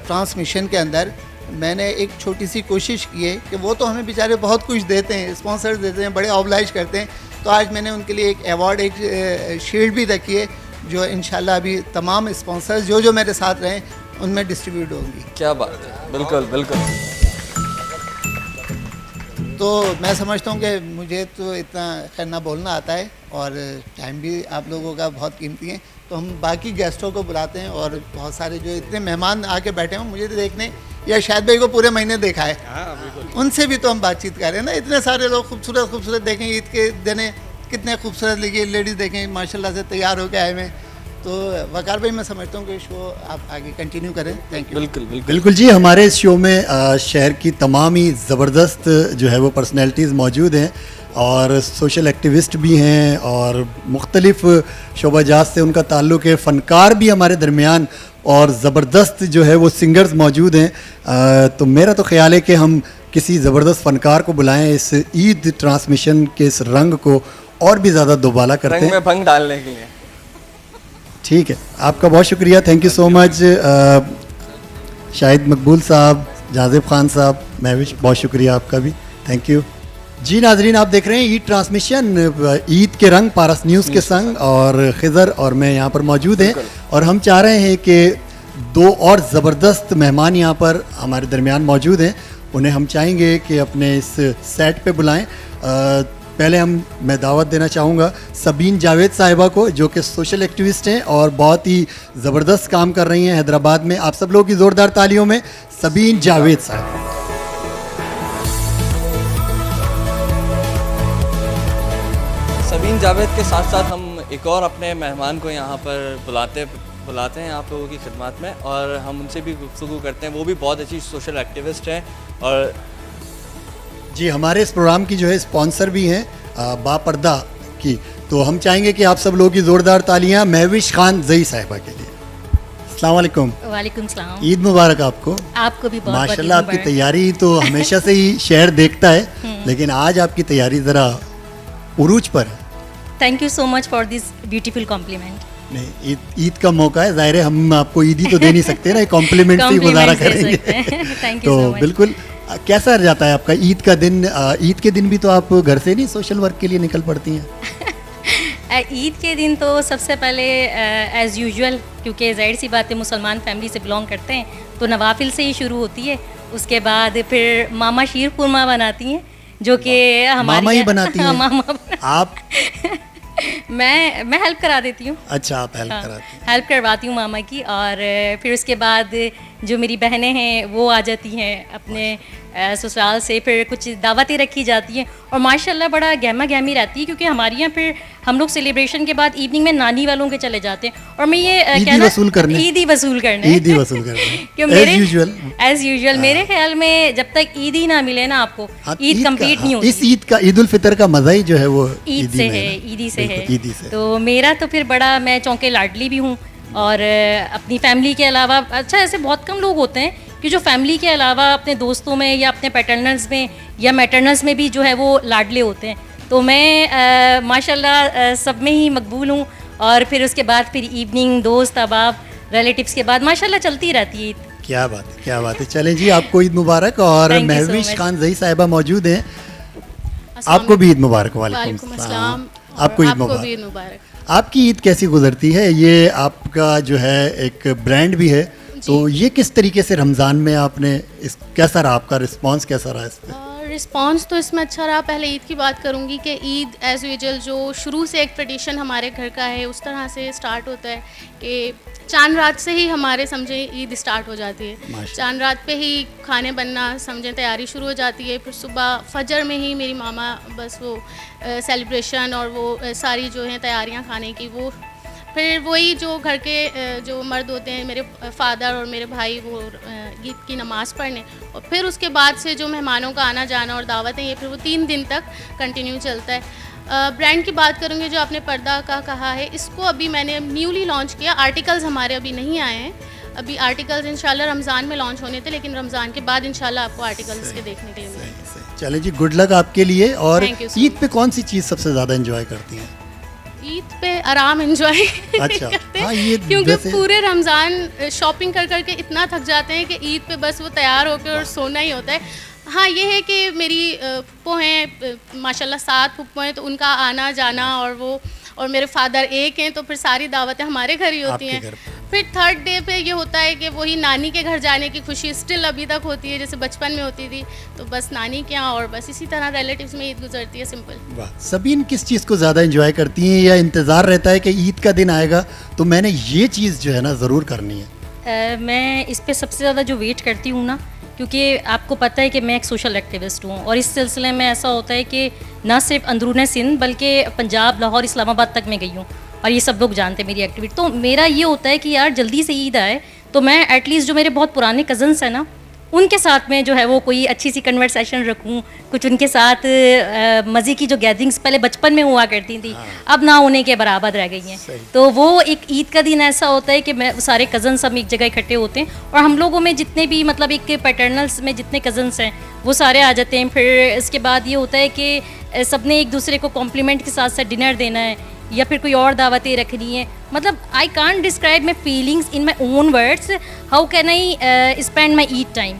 ट्रांसमिशन के अंदर मैंने एक छोटी सी कोशिश की है कि वो तो हमें बेचारे बहुत कुछ देते हैं, स्पॉन्सर्स देते हैं, बड़े ऑब्लाइज करते हैं, तो आज मैंने उनके लिए एक अवार्ड, एक शील्ड भी रखी है जो इंशाल्लाह अभी तमाम स्पॉन्सर्स जो मेरे साथ रहे उनमें डिस्ट्रीब्यूट होंगी।
क्या बात है, बिल्कुल बिल्कुल।
तो मैं समझता हूँ कि मुझे तो इतना खैर ना बोलना आता है और टाइम भी आप लोगों का बहुत कीमती है, तो हम बाकी गेस्टों को बुलाते हैं और बहुत सारे जो इतने मेहमान आके बैठे हैं मुझे देखने, या शायद भाई को पूरे महीने देखा है, उनसे भी तो हम बातचीत करें ना। इतने सारे लोग खूबसूरत देखें, ईद के दिन कितने खूबसूरत लेडीज़ देखें माशाल्लाह से तैयार होकर आए हुए। तो वकार भाई मैं समझता हूँ कि शो आप आगे कंटिन्यू करें। Thank you.
बिल्कुल जी, हमारे इस शो में शहर की तमाम ही ज़बरदस्त जो है वो पर्सनैलिटीज़ मौजूद हैं और सोशल एक्टिविस्ट भी हैं और मुख्तलिफ़ शोबाजात से उनका ताल्लुक़ है, फ़नकार भी हमारे दरमियान और ज़बरदस्त जो है वो सिंगर्स मौजूद हैं। तो मेरा तो ख्याल है कि हम किसी ज़बरदस्त फ़नकार को बुलाएं इस ईद ट्रांसमिशन के इस रंग को और भी ज़्यादा दोबाला करते हैं,
रंग में भंग डालने के लिए।
ठीक है, आपका बहुत शुक्रिया, thank you so much. Shahid मकबूल साहब, जाजिब खान साहब, महविश, बहुत शुक्रिया आपका भी, थैंक यू। जी नाजरीन, आप देख रहे हैं ईद ट्रांसमिशन, ईद के रंग पारस न्यूज़ के संग, और खिज़र और मैं यहाँ पर मौजूद हैं, और हम चाह रहे हैं कि दो और ज़बरदस्त मेहमान यहाँ पर हमारे दरमियान मौजूद हैं, उन्हें हम चाहेंगे कि अपने इस सेट पे बुलाएं। पहले मैं दावत देना चाहूँगा सबीन जावेद साहिबा को, जो कि सोशल एक्टिविस्ट हैं और बहुत ही ज़बरदस्त काम कर रही हैं हैदराबाद में। आप सब लोगों की ज़ोरदार तालियों में सबीन जावेद साहिबा।
सबीन जावेद के साथ साथ हम एक और अपने मेहमान को यहाँ पर बुलाते हैं आप लोगों की खिदमत में, और हम उनसे भी गुफ्तगू करते हैं। वो भी बहुत अच्छी सोशल एक्टिविस्ट हैं, और
जी हमारे इस प्रोग्राम की जो है स्पॉन्सर भी हैं बापर्दा की, तो हम चाहेंगे कि आप सब लोगों की ज़ोरदार तालियां महविश खान जई साहिबा के लिए। अस्सलाम वालेकुम।
वालेकुम सलाम।
ईद मुबारक आपको।
आपको भी बहुत
माशाल्लाह, आपकी तैयारी तो हमेशा से ही शहर देखता है, लेकिन आज आपकी तैयारी ज़रा उरूज पर है।
Thank you so much for this beautiful compliment.
नहीं, ईद का मौका है, ज़ाहिर है हम आपको ईदी तो दे नहीं सकते ना, कॉम्प्लीमेंट से ही गुजारा करेंगे।
थैंक यू
तो
सो मच।
बिल्कुल, कैसा जाता है आपका ईद का दिन? ईद के दिन भी तो आप घर से नहीं सोशल वर्क के लिए निकल पड़ती हैं?
ईद के दिन तो सबसे पहले एज़ यूजुअल, क्योंकि ज़ाहिर सी बात है मुसलमान फैमिली से बिलोंग करते हैं, तो नवाफिल से ही शुरू होती है। उसके बाद फिर मामा शीर खुरमा बनाती हैं, जो कि हमारी
मामा ही बनाती हैं?
मामा
आप?
मैं हेल्प करा देती हूँ।
अच्छा, आप हेल्प कराती हैं।
हेल्प करवाती हूँ मामा की, और फिर उसके बाद जो मेरी बहनें हैं वो आ जाती हैं अपने ससुराल से, फिर कुछ दावतें रखी जाती हैं, और माशाल्लाह बड़ा गहमा गहमी रहती है, क्योंकि हमारे यहाँ फिर हम लोग सेलिब्रेशन के बाद इवनिंग में नानी वालों के चले जाते हैं, और मैं ये
ईदी वसूल करने।
ईदी वसूल करने
ईदी वसूल करने
क्यों
एज यूजुअल।
एज यूजुअल मेरे ख्याल में जब तक ईद ही ना मिले ना आपको, ईद कंप्लीट नहीं होती।
इस ईद का, ईद उल फितर का मजा ही जो है वो
ईद से है, ईदी से है।
ईदी से।
तो मेरा तो फिर बड़ा, मैं चौंके लाडली भी हूँ, और अपनी फैमिली के अलावा, अच्छा ऐसे बहुत कम लोग होते हैं कि जो फैमिली के अलावा अपने दोस्तों में या अपने पैटर्नल्स में या मैटर्नल्स में भी जो है वो लाडले होते हैं। तो मैं माशाल्लाह सब में ही मकबूल हूँ, और फिर उसके बाद फिर इवनिंग दोस्त अहबाब रिलेटिव्स के बाद माशाल्लाह चलती रहती है ईद।
क्या बात है, क्या बात है। चलें जी, आपको ईद मुबारक, और
Thank you so
Mahwish
much.
Khan जई साहिबा मौजूद हैं, आपको भी ईद मुबारक। वालेकुम अस्सलाम। आपको ईद मुबारक। आपकी ईद कैसी गुजरती है? ये आपका जो है एक ब्रांड भी है, तो ये किस तरीके से रमज़ान में आपने कैसा रहा आपका रिस्पांस, कैसा रहा इस पे?
रिस्पांस तो इसमें अच्छा रहा। पहले ईद की बात करूंगी कि ईद एज़ यूजुअल जो शुरू से एक ट्रेडिशन हमारे घर का है, उस तरह से स्टार्ट होता है कि चांद रात से ही हमारे समझे ईद स्टार्ट हो जाती है। चांद रात पे ही खाने बनना समझें तैयारी शुरू हो जाती है। फिर सुबह फजर में ही मेरी मामा बस वो सेलिब्रेशन और वो सारी जो हैं तैयारियां खाने की, वो फिर वही जो घर के जो मर्द होते हैं, मेरे फादर और मेरे भाई, वो ईद की नमाज़ पढ़ने, और फिर उसके बाद से जो मेहमानों का आना जाना और दावतें, ये फिर वो 3 दिन तक कंटिन्यू चलता है। ब्रांड की बात करूँगी, जो आपने पर्दा का कहा है, इसको अभी मैंने न्यूली लॉन्च किया। आर्टिकल्स हमारे अभी नहीं आए हैं, अभी आर्टिकल्स इंशाल्लाह रमज़ान में लॉन्च होने थे, लेकिन रमज़ान के बाद इंशाल्लाह आपको आर्टिकल्स के देखने के लिए मिलेंगे।
चले जी, गुड लक आपके लिए। और
Thank you so
ईद पे कौन सी चीज़ सबसे ज़्यादा एंजॉय करती हैं?
ईद पे आराम एंजॉय
अच्छा,
करते
हाँ,
हैं,
ये
क्योंकि
वैसे-
पूरे रमज़ान शॉपिंग कर करके इतना थक जाते हैं कि ईद पे बस वो तैयार होकर और सोना ही होता है। हाँ, ये है कि मेरी फुप्पो हैं, माशाल्लाह 7 फुप्पो हैं, तो उनका आना जाना, और मेरे फादर एक हैं, तो फिर सारी दावतें हमारे घर ही होती
आपके
हैं।
घर पे।
फिर थर्ड डे पे ये होता है कि वही नानी के घर जाने की खुशी स्टिल अभी तक होती है, जैसे बचपन में होती थी, तो बस नानी के यहाँ, और बस इसी तरह रिलेटिव्स में ईद गुजरती है, सिंपल।
वाह, सबीन किस चीज़ को ज़्यादा एंजॉय करती हैं, या इंतज़ार रहता है कि ईद का दिन आएगा तो मैंने ये चीज़ जो है ना ज़रूर करनी है?
मैं इस पे सबसे ज़्यादा जो वेट करती हूँ ना, क्योंकि आपको पता है कि मैं एक सोशल एक्टिविस्ट हूँ, और इस सिलसिले में ऐसा होता है कि ना सिर्फ अंदरूनी सिंध बल्कि पंजाब, लाहौर, इस्लामाबाद तक मैं गई हूँ, और ये सब लोग जानते हैं मेरी एक्टिविटी। तो मेरा ये होता है कि यार जल्दी से ईद आए, तो मैं एटलीस्ट जो मेरे बहुत पुराने कज़न्स हैं ना, उनके साथ में जो है वो कोई अच्छी सी कन्वर्सेशन रखूं, कुछ उनके साथ मज़े की जो गैदरिंग्स पहले बचपन में हुआ करती थी, अब ना होने के बराबर रह गई हैं। तो वो एक ईद का दिन ऐसा होता है कि मैं सारे कज़न्स हम एक जगह इकट्ठे होते हैं, और हम लोगों में जितने भी मतलब एक पैटर्नल्स में जितने कज़न्स हैं वो सारे आ जाते हैं। फिर इसके बाद ये होता है कि सब ने एक दूसरे को कॉम्प्लीमेंट के साथ साथ डिनर देना है,
या फिर कोई और दावतें रखनी है, मतलब I can't describe my feelings in my own words, how can I spend my Eid time,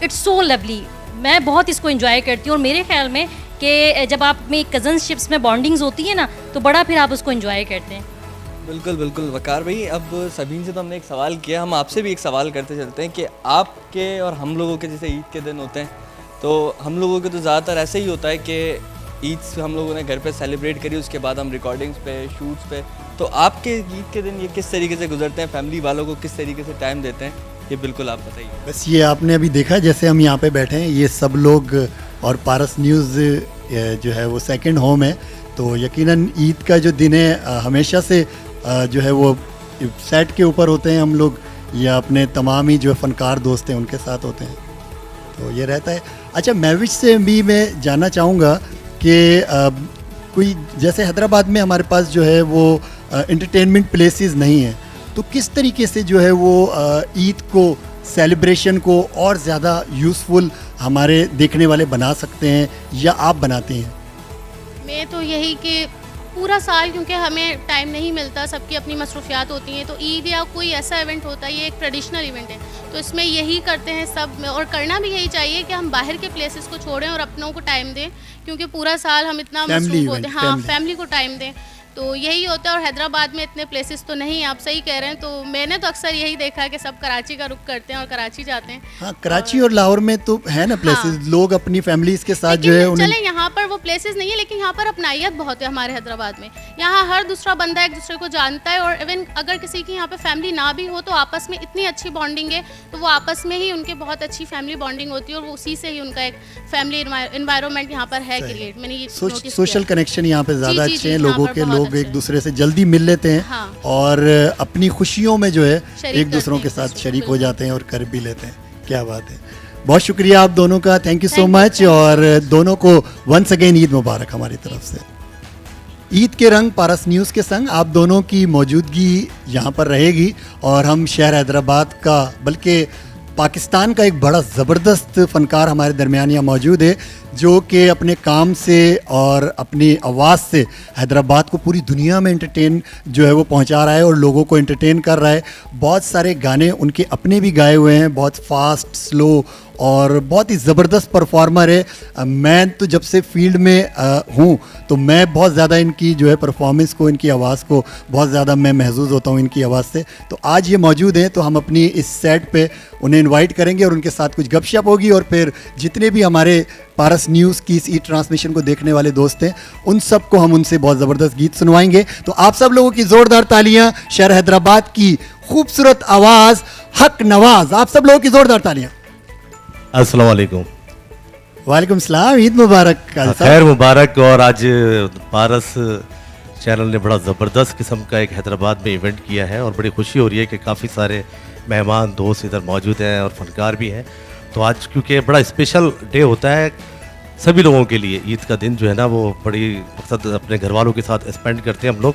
it's so lovely. मैं बहुत इसको इन्जॉय करती हूँ और मेरे ख्याल में कि जब आप में कज़नशिप्स में बॉन्डिंग्स होती है ना तो बड़ा फिर आप उसको इन्जॉय करते हैं।
बिल्कुल बिल्कुल वकार भाई, अब सभी से तो हमने एक सवाल किया, हम आपसे भी एक सवाल करते चलते हैं कि आपके और हम लोगों के जैसे ईद के दिन होते हैं, तो हम लोगों के तो ज़्यादातर ऐसे ही होता है कि ईद हम लोगों ने घर पे सेलिब्रेट करी, उसके बाद हम रिकॉर्डिंग्स पे, शूट्स पे, तो आपके ईद के दिन ये किस तरीके से गुजरते हैं, फैमिली वालों को किस तरीके से टाइम देते हैं, ये बिल्कुल आप बताइए।
बस ये आपने अभी देखा, जैसे हम यहाँ पे बैठे हैं, ये सब लोग और पारस न्यूज़ जो है वो सेकंड होम है, तो यकीनन ईद का जो दिन है हमेशा से जो है वो सेट के ऊपर होते हैं हम लोग, या अपने तमाम ही जो फनकार दोस्त हैं उनके साथ होते हैं, तो ये रहता है। अच्छा, महविश से भी मैं जानना चाहूँगा कि कोई जैसे हैदराबाद में हमारे पास जो है वो एंटरटेनमेंट प्लेसेस नहीं है, तो किस तरीके से जो है वो ईद को, सेलिब्रेशन को और ज़्यादा यूज़फुल हमारे देखने वाले बना सकते हैं या आप बनाते हैं?
मैं तो यही कि पूरा साल क्योंकि हमें टाइम नहीं मिलता, सबकी अपनी मसरूफियात होती हैं, तो ईद या कोई ऐसा इवेंट होता है, ये एक ट्रेडिशनल इवेंट है, तो इसमें यही करते हैं सब में, और करना भी यही चाहिए कि हम बाहर के प्लेसेस को छोड़ें और अपनों को टाइम दें, क्योंकि पूरा साल हम इतना मसरूफ होते हैं, हाँ फैमिली को टाइम दें, तो यही होता है। और हैदराबाद में इतने प्लेसेस तो नहीं, आप सही कह रहे हैं, तो मैंने तो अक्सर यही देखा है कि सब कराची का रुख करते हैं और कराची जाते हैं।
हाँ, कराची और लाहौर में तो है ना प्लेसेस, हाँ, लोग अपनी फैमिलीज के साथ जो है उन्हें,
चले यहाँ पर वो प्लेसेस नहीं है, लेकिन यहाँ पर अपनाइयत बहुत है हमारे हैदराबाद में, यहाँ हर दूसरा बंदा एक दूसरे को जानता है, और इवन अगर किसी की यहाँ पे फैमिली ना भी हो तो आपस में इतनी अच्छी बॉन्डिंग है, तो वो आपस में ही उनके बहुत अच्छी फैमिली बॉन्डिंग होती है, और उसी से ही उनका एक फैमिली इन्वायरमेंट यहाँ पर है क्रिएट। मैंने ये
सोशल कनेक्शन यहाँ पे ज़्यादा अच्छे हैं लोगों के, लोग एक दूसरे से जल्दी मिल लेते हैं,
हाँ,
और अपनी खुशियों में जो है एक दूसरों के साथ शरीक हो जाते हैं और कर भी लेते हैं। क्या बात है, बहुत शुक्रिया आप दोनों का, थैंक यू सो मच, और दोनों को वंस अगेन ईद मुबारक हमारी तरफ से। ईद के रंग पारस न्यूज़ के संग आप दोनों की मौजूदगी यहाँ पर रहेगी, और हम शहर हैदराबाद का बल्कि पाकिस्तान का एक बड़ा ज़बरदस्त फ़नकार हमारे दरमियान यहाँ मौजूद है, जो कि अपने काम से और अपनी आवाज़ से हैदराबाद को पूरी दुनिया में एंटरटेन जो है वो पहुँचा रहा है और लोगों को एंटरटेन कर रहा है। बहुत सारे गाने उनके अपने भी गाए हुए हैं, बहुत फास्ट, स्लो, और बहुत ही ज़बरदस्त परफॉर्मर है। मैं तो जब से फील्ड में हूँ तो मैं बहुत ज़्यादा इनकी जो है परफॉर्मेंस को, इनकी आवाज़ को बहुत ज़्यादा मैं महसूस होता हूँ इनकी आवाज़ से। तो आज ये मौजूद हैं, तो हम अपनी इस सेट पे उन्हें इनवाइट करेंगे और उनके साथ कुछ गपशप होगी, और फिर जितने भी हमारे पारस न्यूज़ की इस ई ट्रांसमिशन को देखने वाले दोस्त हैं उन सब को हम उनसे बहुत ज़बरदस्त गीत सुनवाएंगे। तो आप सब लोगों की ज़ोरदार तालियाँ शहर हैदराबाद की खूबसूरत आवाज़ हक नवाज़, आप सब लोगों की ज़ोरदार तालियाँ।
अस्सलाम वालेकुम।
वालेकुम सलाम, ईद मुबारक।
खैर मुबारक। और आज पारस चैनल ने बड़ा ज़बरदस्त किस्म का एक हैदराबाद में इवेंट किया है, और बड़ी खुशी हो रही है कि काफ़ी सारे मेहमान दोस्त इधर मौजूद हैं और फनकार भी हैं। तो आज क्योंकि बड़ा स्पेशल डे होता है सभी लोगों के लिए, ईद का दिन जो है ना वो बड़ी मकसद अपने घर वालों के साथ स्पेंड करते हैं हम लोग।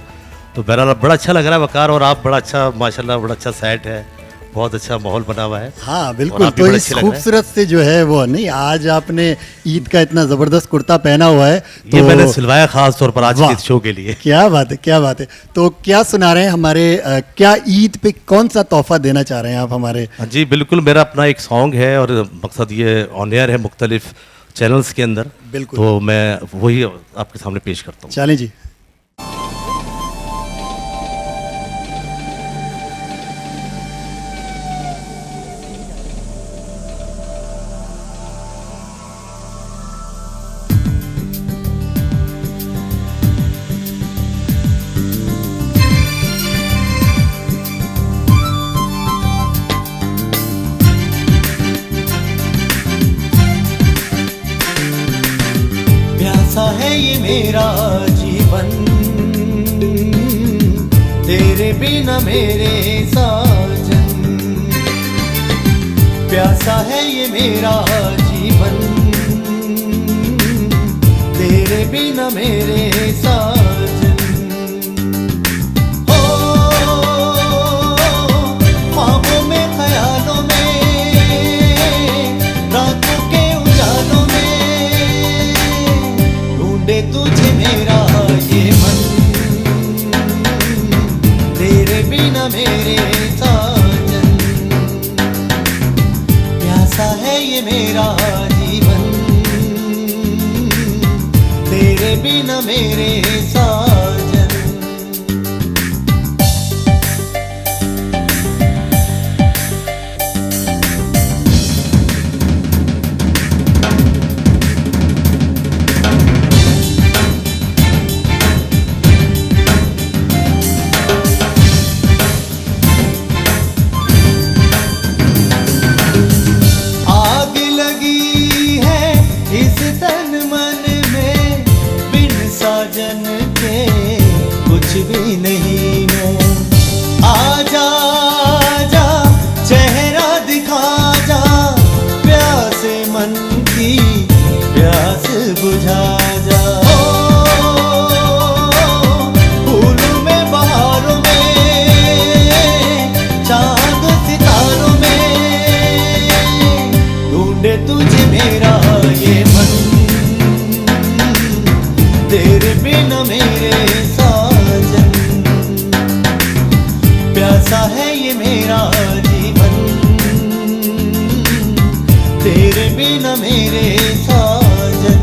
तो बहरहाल बड़ा अच्छा लग रहा है वकार, और आप बड़ा अच्छा माशाल्लाह बड़ा अच्छा सेट है, बहुत अच्छा माहौल बना हुआ है।
हाँ बिल्कुल, तो इस खूबसूरत से जो है वो नहीं, आज आपने ईद का इतना ज़बरदस्त कुर्ता पहना हुआ है, तो
ये मैंने सिलवाया खास तौर पर आज के शो के लिए।
क्या बात है, क्या बात है। तो क्या सुना रहे हैं हमारे, क्या ईद पे कौन सा तोहफा देना चाह रहे हैं आप हमारे?
जी बिल्कुल, मेरा अपना एक सॉन्ग है और मकसद ये ऑन एयर है मुख्तलिफ चैनल्स के अंदर,
बिल्कुल,
तो मैं वही आपके सामने पेश करता हूँ।
चलें जी।
है ये मेरा जीवन, तेरे बिना मेरे साजन, प्यासा है ये मेरा जीवन, तेरे बिना मेरे साजन। हो ख्वाबों में, ख्यालों में, रातों के उजालों में तुझे मेरा ये मन, ये मेरा जीवन, तेरे बिना मेरे साजन। आग लगी है इस तन मन में, बिन साजन के कुछ भी नहीं मैं। आजा आजा चेहरा दिखा जा, प्यासे मन की प्यास बुझा जा। फूलों में बहारों में, चांद सितारों में, ढूंढे तुझे मेरा ये मन, तेरे बिना मेरे साजन। प्यासा है ये मेरा जीवन, तेरे बिना मेरे साजन।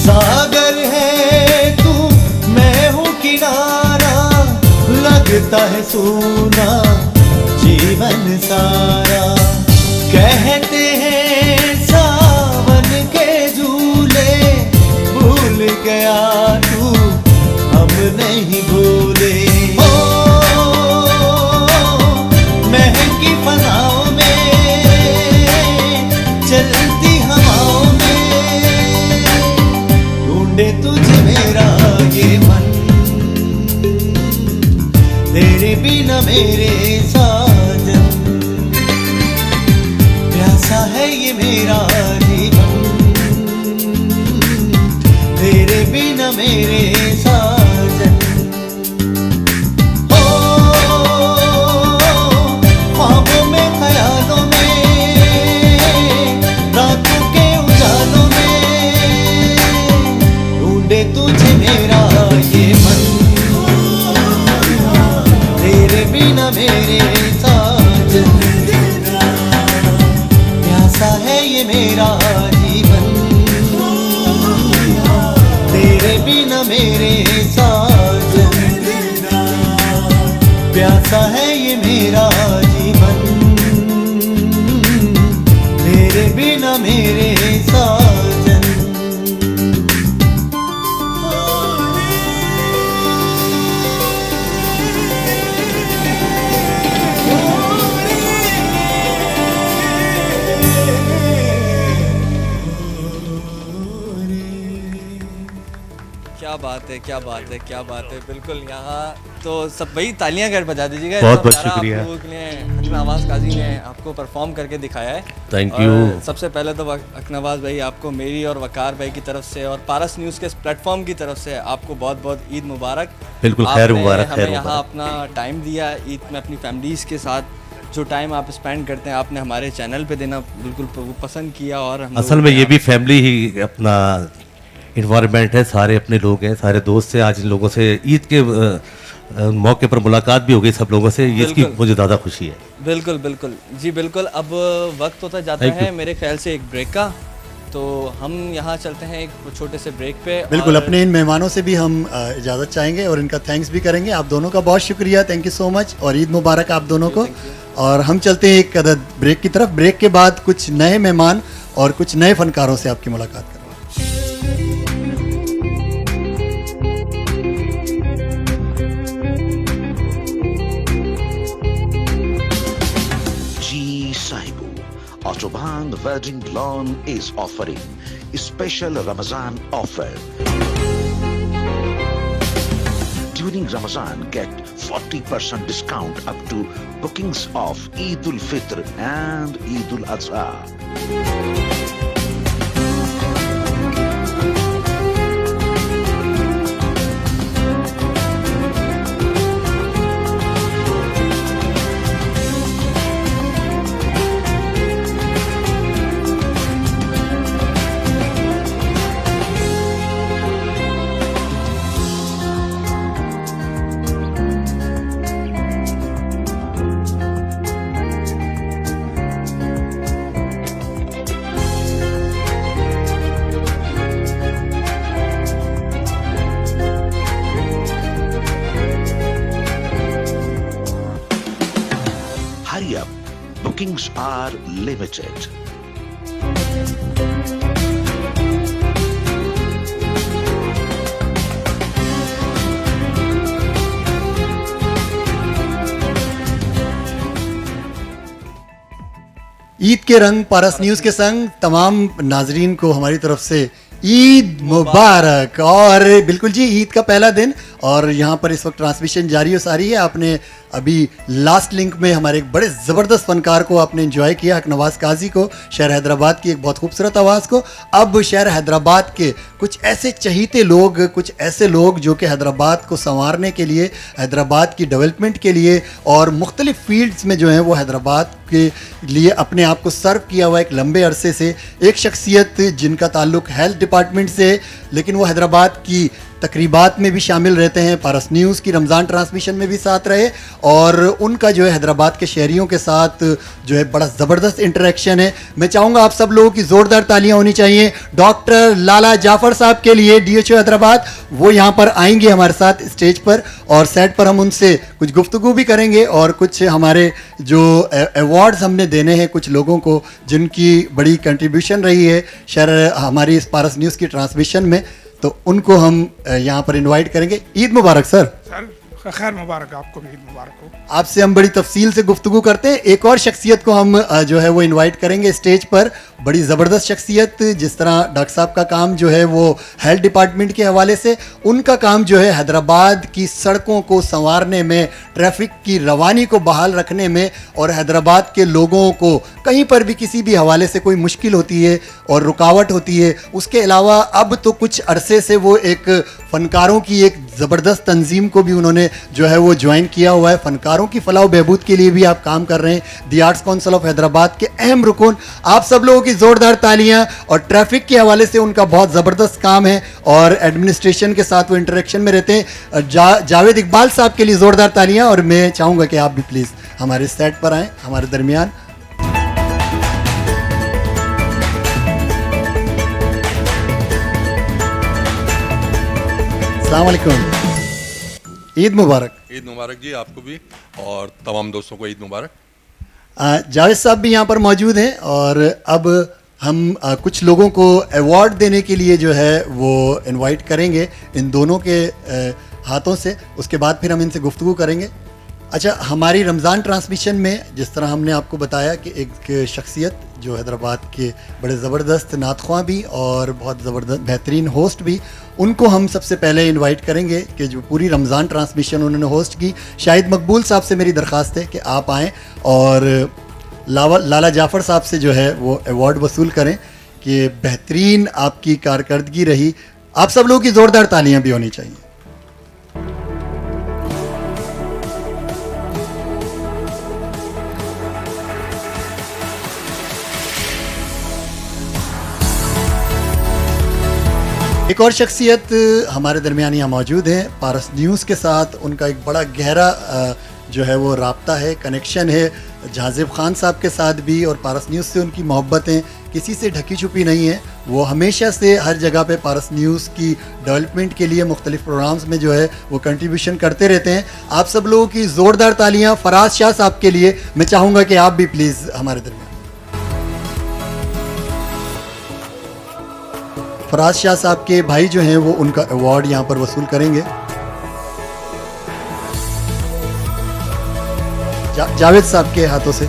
सागर है तू, मैं हूँ किनारा, लगता है सोना जीवन सारा। कहते हैं सावन के झूले, भूल गया तू हम नहीं भूले। महकी फनाओं में, चलती हवाओं में, ढूंढे तुझे मेरा ये मन, तेरे बिना मेरे साजन। प्यासा है ये मेरा जीवन, तेरे बिना मेरे साजन। ख्वाबों में ख्यालों में, रातों के उजालों में, ढूंढे तुझे मेरा ये मन, तेरे बिना मेरे साजन। प्यासा है ये मेरा जीवन, तेरे बिना मेरे साजन। प्यासा है ये मेरा जीवन, तेरे बिना मेरे साजन।
क्या बात है, क्या बात है, क्या बात है। बिल्कुल, यहाँ तो सब भाई तालियां कर बजा दीजिएगा।
बहुत बहुत
प्यारा
शुक्रिया।
आप लोगों के लिए अकनवाज काजी ने आपको परफॉर्म करके दिखाया है।
Thank
और
you।
सबसे पहले तो अकनवाज भाई आपको मेरी और वकार भाई की तरफ से और पारस न्यूज़ के इस प्लेटफॉर्म की तरफ से आपको बहुत बहुत ईद मुबारक।
बिल्कुल, खैर
आपने
मुबारक, खैर
हमें यहाँ
मुबारक।
अपना टाइम दिया ईद में अपनी फैमिलीज़ के साथ। जो टाइम आप स्पेंड करते हैं आपने हमारे चैनल पे देना बिल्कुल पसंद किया। और हम
असल में ये भी फैमिली ही अपना इन्वायरमेंट है, सारे अपने लोग हैं, सारे दोस्त हैं। आज इन लोगों से ईद के मौके पर मुलाकात भी हो गई सब लोगों से, ये इसकी
बिल्कुल।
मुझे ज़्यादा खुशी है।
बिल्कुल बिल्कुल जी बिल्कुल। अब वक्त होता जाता
Thank
है
you।
मेरे ख्याल से एक ब्रेक का, तो हम यहाँ चलते हैं एक छोटे से ब्रेक पे।
बिल्कुल,
और
अपने इन मेहमानों से भी हम इजाज़त चाहेंगे और इनका थैंक्स भी करेंगे। आप दोनों का बहुत शुक्रिया, थैंक यू सो मच, और ईद मुबारक आप दोनों को। और हम चलते हैं एक अदद ब्रेक की तरफ। ब्रेक के बाद कुछ नए मेहमान और कुछ नए फनकारों से आपकी मुलाकात करेंगे।
G Sahibu Autobahn Wedding Lawn is offering a special Ramazan offer. During Ramazan, get 40% discount up to bookings of Eid ul-Fitr and Eid ul-Adha. bookings are limited.
Eid के रंग पारस न्यूज़ के संग तमाम नाजरीन को हमारी तरफ से ईद मुबारक। और बिल्कुल जी, ईद का पहला दिन और यहाँ पर इस वक्त ट्रांसमिशन जारी हो सारी है। आपने अभी लास्ट लिंक में हमारे एक बड़े ज़बरदस्त फनकार को आपने एंजॉय किया, हकनवाज काजी को, शहर हैदराबाद की एक बहुत खूबसूरत आवाज़ को। अब शहर हैदराबाद के कुछ ऐसे चहीते लोग, कुछ ऐसे लोग जो कि हैदराबाद को संवारने के लिए, हैदराबाद की डेवलपमेंट के लिए और मुख्तलिफ फील्ड्स में जो है वो हैदराबाद के लिए अपने आप को सर्व किया हुआ एक लंबे अरसे से एक शख्सियत जिनका ताल्लुक हेल्थ डिपार्टमेंट से, लेकिन वो हैदराबाद की तकरीबात में भी शामिल रहते हैं, पारस न्यूज़ की रमज़ान ट्रांसमिशन में भी साथ रहे और उनका जो है हैदराबाद के शहरियों के साथ जो है बड़ा ज़बरदस्त इंटरेक्शन है। मैं चाहूँगा आप सब लोगों की ज़ोरदार तालियां होनी चाहिए डॉक्टर लाला जाफ़र साहब के लिए, DHO हैदराबाद। वो यहाँ पर आएंगे हमारे साथ स्टेज पर और सेट पर हम उनसे कुछ गुफ्तगू भी करेंगे और कुछ हमारे जो अवार्ड्स हमने देने हैं कुछ लोगों को जिनकी बड़ी कंट्रीब्यूशन रही है शहर हमारी इस पारस न्यूज़ की ट्रांसमिशन में, तो उनको हम यहाँ पर इनवाइट करेंगे। ईद मुबारक सर।
खैर मुबारक, आपको भी ईद मुबारक हो।
आपसे हम बड़ी तफसील से गुफ्तगू करते हैं। एक और शख्सियत को हम जो है वो इनवाइट करेंगे स्टेज पर, बड़ी ज़बरदस्त शख्सियत, जिस तरह डॉक्टर साहब का काम जो है वो हेल्थ डिपार्टमेंट के हवाले से, उनका काम जो है हैदराबाद की सड़कों को संवारने में, ट्रैफिक की रवानी को बहाल रखने में और हैदराबाद के लोगों को कहीं पर भी किसी भी हवाले से कोई मुश्किल होती है और रुकावट होती है, उसके अलावा अब तो कुछ अरसे से वो एक फ़नकारों की एक ज़बरदस्त तंजीम को भी उन्होंने जो है वो ज्वाइन किया हुआ है। फ़नकारों की फ़लाह बहबूद के लिए भी आप काम कर रहे हैं। दी आर्ट्स काउंसिल ऑफ हैदराबाद के अहम रुकन, आप सब लोगों की ज़ोरदार तालियां। और ट्रैफिक के हवाले से उनका बहुत ज़बरदस्त काम है और एडमिनिस्ट्रेशन के साथ वो इंटरेक्शन में रहते हैं। जावेद इकबाल साहब के लिए ज़ोरदार तालियां। और मैं चाहूँगा कि आप भी प्लीज़ हमारे सेट पर आएँ, हमारे दरमियान। अस्सलाम वालेकुम, ईद मुबारक।
ईद मुबारक जी, आपको भी और तमाम दोस्तों को ईद मुबारक।
जावेद साहब भी यहाँ पर मौजूद हैं और अब हम कुछ लोगों को अवार्ड देने के लिए जो है वो इनवाइट करेंगे इन दोनों के हाथों से, उसके बाद फिर हम इनसे गुफ्तगू करेंगे। अच्छा, हमारी रमज़ान ट्रांसमिशन में जिस तरह हमने आपको बताया कि एक शख्सियत जो हैदराबाद के बड़े ज़बरदस्त नातख्वां भी और बहुत ज़बरदस्त बेहतरीन होस्ट भी, उनको हम सबसे पहले इनवाइट करेंगे कि जो पूरी रमज़ान ट्रांसमिशन उन्होंने होस्ट की। शाहिद मकबूल साहब से मेरी दरख्वास्त है कि आप आएँ और लाला जाफ़र साहब से जो है वो अवार्ड वसूल करें कि बेहतरीन आपकी कारकर्दगी रही। आप सब लोगों की ज़ोरदार तालियां भी होनी चाहिए। एक और शख्सियत हमारे दरमियान यहाँ मौजूद है, पारस न्यूज़ के साथ उनका एक बड़ा गहरा जो है वो राब्ता है, कनेक्शन है जहाज़िब खान साहब के साथ भी, और पारस न्यूज़ से उनकी मोहब्बतें किसी से ढकी छुपी नहीं है। वो हमेशा से हर जगह पे पारस न्यूज़ की डेवलपमेंट के लिए मुख्तलिफ प्रोग्राम्स में जो है वो कंट्रीब्यूशन करते रहते हैं। आप सब लोगों की ज़ोरदार तालियाँ फराज शाह साहब के लिए। मैं चाहूँगा कि आप भी प्लीज़ हमारे दरमियान। फराज शाह साहब के भाई जो हैं वो उनका अवार्ड यहाँ पर वसूल करेंगे। जावेद साहब के हाथों से।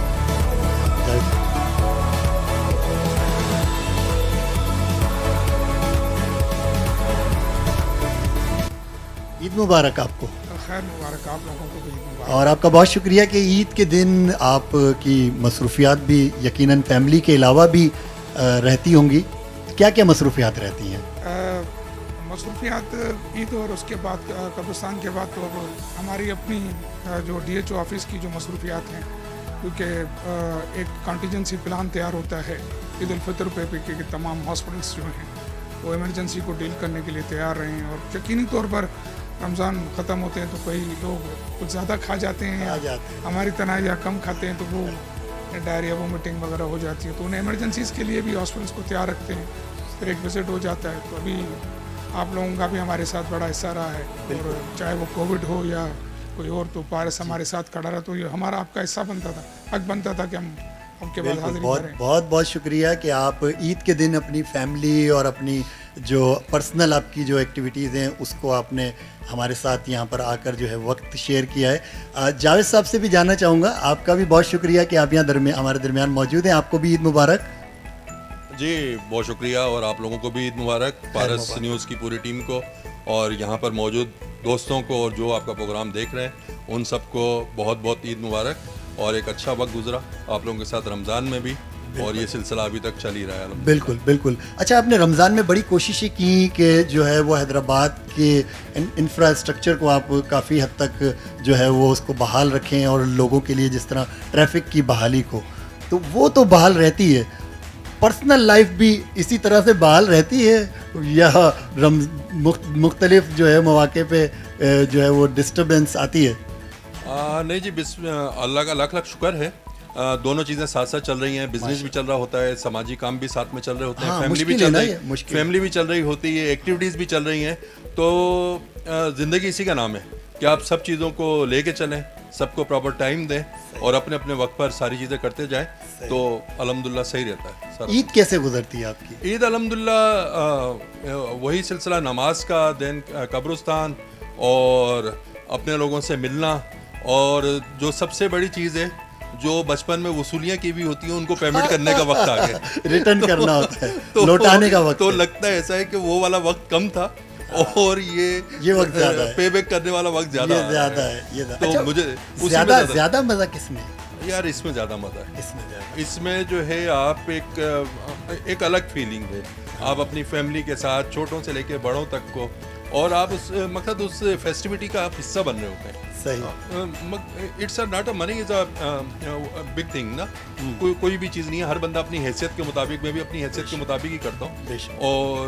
ईद मुबारक आपको।
खैर मुबारक, आप लोगों को भी ईद मुबारक।
और आपका बहुत शुक्रिया कि ईद के दिन आपकी मसरूफियात भी यकीनन फैमिली के अलावा भी रहती होंगी। क्या क्या मसरूफियात रहती हैं?
मसरूफियात ईद और उसके बाद कब्रिस्तान के बाद तो अब हमारी अपनी जो DHO ऑफिस की जो मसरूफियात हैं, क्योंकि एक कॉन्टीजेंसी प्लान तैयार होता है ईद उल फितर पे कि तमाम हॉस्पिटल्स जो हैं वो इमरजेंसी को डील करने के लिए तैयार रहे हैं। और यकीनी तौर पर रमज़ान ख़त्म होते हैं तो कई लोग कुछ ज़्यादा खा जाते हैं, हमारी तरह या कम खाते हैं तो वो डायरिया वोमिटिंग वगैरह हो जाती है, तो उन्हें इमरजेंसीज़ के लिए भी हॉस्पिटल्स को तैयार रखते हैं। फिर एक विज़िट हो जाता है। तो अभी आप लोगों का भी हमारे साथ बड़ा हिस्सा रहा है, और चाहे वो कोविड हो या कोई और, तो पारस हमारे साथ खड़ा रहा, तो ये हमारा आपका हिस्सा बनता था, हक बनता था कि हम आपके बाद
बिल्कुल,
हाजिरी
बहुत
भरें।
बहुत बहुत शुक्रिया कि आप ईद के दिन अपनी फैमिली और अपनी जो पर्सनल आपकी जो एक्टिविटीज़ हैं उसको आपने हमारे साथ यहाँ पर आकर जो है वक्त शेयर किया है। जावेद साहब से भी जानना चाहूँगा, आपका भी बहुत शुक्रिया कि आप यहाँ हमारे दरमियान मौजूद हैं। आपको भी ईद मुबारक।
जी बहुत शुक्रिया, और आप लोगों को भी ईद मुबारक, पारस न्यूज़ की पूरी टीम को और यहाँ पर मौजूद दोस्तों को और जो आपका प्रोग्राम देख रहे हैं उन सबको बहुत बहुत ईद मुबारक। और एक अच्छा वक्त गुजरा आप लोगों के साथ रमज़ान में भी, और ये सिलसिला अभी तक चल ही रहा है।
बिल्कुल बिल्कुल। अच्छा, आपने रमज़ान में बड़ी कोशिशें की कि जो है वो हैदराबाद के इंफ्रास्ट्रक्चर को आप काफ़ी हद तक जो है वो उसको बहाल रखें, और लोगों के लिए जिस तरह ट्रैफिक की बहाली को, तो वो तो बहाल रहती है, पर्सनल लाइफ भी इसी तरह से बहाल रहती है, या मुख्तलिफ जो है मौके पे जो है वो डिस्टर्बेंस आती है?
नहीं जी, अल्लाह का लाख लाख शुक्र है, दोनों चीज़ें साथ साथ चल रही हैं। बिजनेस भी चल रहा होता है, समाजी काम भी साथ में चल रहे होते हैं, फैमिली भी चल रही होती है, एक्टिविटीज़ भी चल रही हैं। तो ज़िंदगी इसी का नाम है कि आप सब चीज़ों को लेके चलें, सबको प्रॉपर टाइम दें और अपने अपने वक्त पर सारी चीज़ें करते जाएं, तो अल्हम्दुलिल्लाह सही रहता है।
ईद कैसे गुजरती है आपकी?
ईद अल्हम्दुलिल्लाह वही सिलसिला, नमाज का, देन कब्रिस्तान और अपने लोगों से मिलना, और जो सबसे बड़ी चीज़ है जो बचपन में वसूलियाँ की भी होती हैं उनको पेमेंट करने का वक्त आ गया,
रिटर्न करना होता है, लौटाने का वक्त।
तो लगता है ऐसा है कि वो वाला वक्त कम था और ये
वक्त ज़्यादा है,
पे बैक करने वाला वक्त ज़्यादा
है। ये
तो
अच्छा,
मुझे
ज़्यादा मज़ा किसमें?
यार इसमें ज़्यादा मज़ा है, इसमें जो है आप एक अलग फीलिंग है, आप अपनी फैमिली के साथ छोटों से लेके बड़ों तक को, और आप उस फेस्टिविटी का आप हिस्सा बन रहे होते हैं।
सही।
It's not a money is a big thing ना, कोई भी चीज़ नहीं है, हर बंदा अपनी हैसियत के मुताबिक, मैं भी अपनी हैसियत के मुताबिक ही करता हूँ। और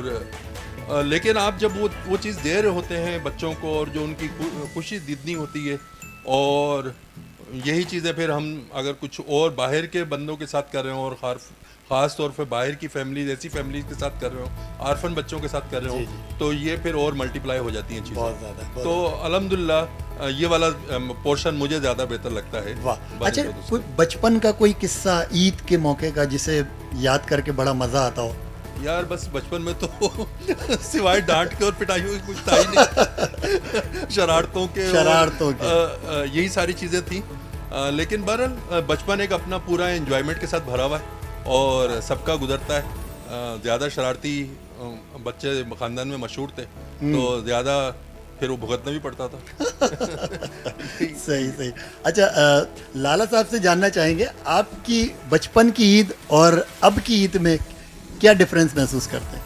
लेकिन आप जब वो चीज़ दे रहे होते हैं बच्चों को, और जो उनकी खुशी जितनी होती है, और यही चीज़ें फिर हम अगर कुछ और बाहर के बंदों के साथ कर रहे हो, और ख़ास तौर पे बाहर की फैमिली, ऐसी फैमिली के साथ कर रहे हो, आर्फन बच्चों के साथ कर रहे हो, तो ये फिर और मल्टीप्लाई हो जाती हैं चीज़ें बहुत ज़्यादा। तो अल्हम्दुलिल्लाह ये वाला पोर्शन मुझे ज़्यादा बेहतर लगता है।
वाह। अच्छा, कोई बचपन का कोई किस्सा ईद के मौके का जिसे याद करके बड़ा मज़ा आता हो?
यार बस बचपन में तो सिवाय डांट के और पिटाइयों की कुछ था ही नहीं, शरारतों के यही सारी चीज़ें थी। लेकिन बहरहाल बचपन एक अपना पूरा एंजॉयमेंट के साथ भरा हुआ है और सबका गुजरता है। ज़्यादा शरारती बच्चे ख़ानदान में मशहूर थे, तो ज़्यादा फिर वो भुगतना भी पड़ता था।
सही। अच्छा, लाला साहब से जानना चाहेंगे, आपकी बचपन की ईद और अब की ईद में क्या डिफरेंस महसूस करते हैं?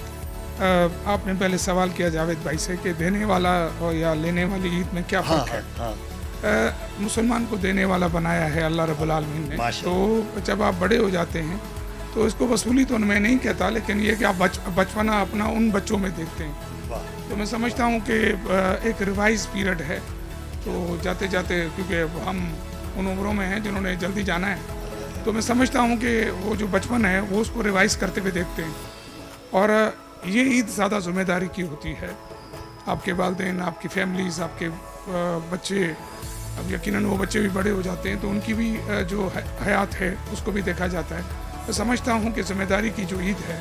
आपने पहले सवाल किया जावेद भाई से कि देने वाला और या लेने वाली ईद में क्या फ़र्क है। मुसलमान को देने वाला बनाया है अल्लाह रब्बुल आलमीन ने, तो जब आप बड़े हो जाते हैं तो इसको वसूली तो मैं नहीं कहता, लेकिन ये कि आप बचपना अपना उन बच्चों में देखते हैं। तो मैं समझता हूँ कि एक रिवाइज पीरियड है, तो जाते जाते क्योंकि हम उन उम्रों में हैं जिन्होंने जल्दी जाना है, तो मैं समझता हूँ कि वो जो बचपन है वो उसको रिवाइज करते हुए देखते हैं। और ये ईद ज़्यादा ज़िम्मेदारी की होती है, आपके वालिदैन, आपकी फैमिलीज़, आपके बच्चे, अब यकीनन वो बच्चे भी बड़े हो जाते हैं तो उनकी भी जो हयात है उसको भी देखा जाता है। मैं समझता हूँ कि ज़िम्मेदारी की जो ईद है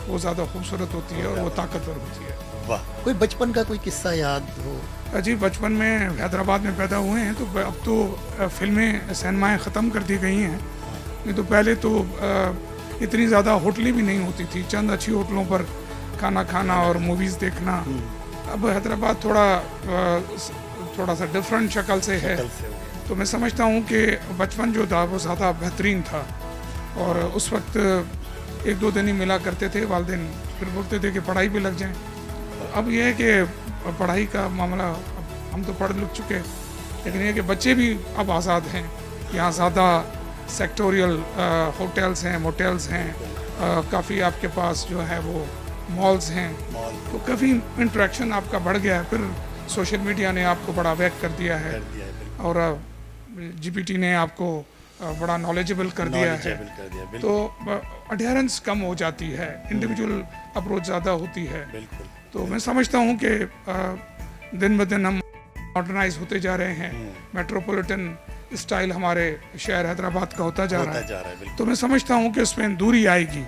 वो ज़्यादा खूबसूरत होती है और वो ताकतवर होती है।
वाह। कोई बचपन का कोई किस्सा याद हो?
जी, बचपन में हैदराबाद में पैदा हुए हैं, तो अब तो फिल्में सिनेमाएँ ख़त्म कर दी गई हैं, नहीं तो पहले तो इतनी ज़्यादा होटलें भी नहीं होती थी, चंद अच्छी होटलों पर खाना खाना और मूवीज़ देखना। अब हैदराबाद थोड़ा सा डिफरेंट शक्ल से है, तो मैं समझता हूँ कि बचपन जो था वो ज़्यादा बेहतरीन था, और उस वक्त एक दो दिन ही मिला करते थे वालिदैन, फिर बोलते थे कि पढ़ाई भी लग जाए। अब यह है कि पढ़ाई का मामला, हम तो पढ़ लिख चुके, लेकिन ये कि बच्चे भी अब आज़ाद हैं। यहाँ ज़्यादा सेक्टोरियल होटल्स हैं, मोटेल्स हैं, काफ़ी आपके पास जो है वो मॉल्स हैं, तो काफ़ी इंटरेक्शन आपका बढ़ गया है। फिर सोशल मीडिया ने आपको बड़ा अवेक कर दिया है, और जीपीटी ने आपको बड़ा नॉलेजेबल कर दिया है, तो अडेरेंस कम हो जाती है, इंडिविजुअल अप्रोच ज़्यादा होती है। तो मैं समझता हूँ कि दिन ब दिन हम मॉडर्नाइज होते जा रहे हैं, मेट्रोपॉलिटन स्टाइल हमारे शहर हैदराबाद का होता जा रहा है, तो मैं समझता हूँ कि उसमें दूरी आएगी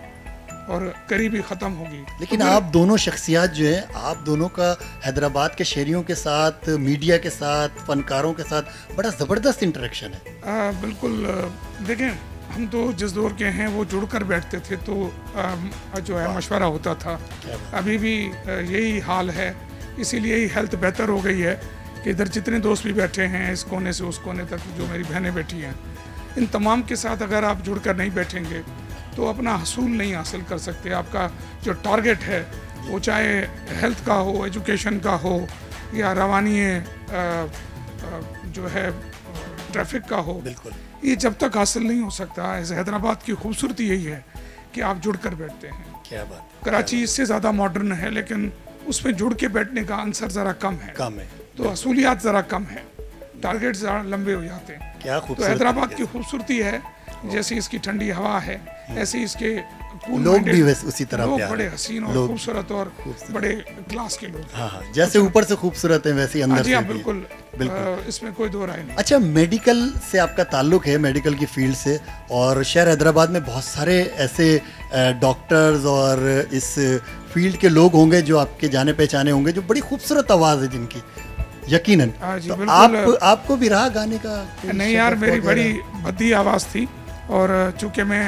और करीबी ख़त्म होगी।
लेकिन आप दोनों शख्सियात जो हैं, आप दोनों का हैदराबाद के शहरियों के साथ, मीडिया के साथ, फनकारों के साथ बड़ा ज़बरदस्त इंटरेक्शन है।
बिल्कुल, देखें हम तो जिस दौर के हैं वो जुड़कर बैठते थे, तो जो है मशवरा होता था। अभी भी यही हाल है, इसीलिए ही हेल्थ बेहतर हो गई है कि इधर जितने दोस्त भी बैठे हैं, इस कोने से उस कोने तक जो मेरी बहनें बैठी हैं, इन तमाम के साथ अगर आप जुड़कर नहीं बैठेंगे तो अपना हसूल नहीं हासिल कर सकते। आपका जो टारगेट है वो चाहे हेल्थ का हो, एजुकेशन का हो, या रवानी जो है ट्रैफिक का हो,
बिल्कुल
ये जब तक हासिल नहीं हो सकता। हैदराबाद की खूबसूरती यही है कि आप जुड़कर बैठते हैं।
क्या बात।
कराची इससे ज़्यादा मॉडर्न है, लेकिन उसमें जुड़ के बैठने का आंसर ज़रा कम है, तो हसूलियात ज़रा कम है, टारगेट ज़रा लंबे हो जाते हैं।
क्या
तो हैदराबाद की खूबसूरती है, जैसी इसकी ठंडी हवा है, ऐसे इसके
लोग भी वैसे उसी तरह
लोग
प्यारे
बड़े हसीन और खूबसूरत और बड़े क्लास के लोग।
हाँ, जैसे ऊपर से खूबसूरत है वैसे ही अंदर से भी।
बिल्कुल, इसमें कोई दो राय नहीं।
अच्छा, मेडिकल से आपका ताल्लुक है, मेडिकल की फील्ड से, और शहर हैदराबाद में बहुत सारे ऐसे डॉक्टर्स और इस फील्ड के लोग होंगे जो आपके जाने पहचाने होंगे, जो बड़ी खूबसूरत आवाज़ है जिनकी, यकीनन। तो आपको भी रहा गाने का?
नहीं यार, मेरी बड़ी भद्दी आवाज़ थी, और चूंकि मैं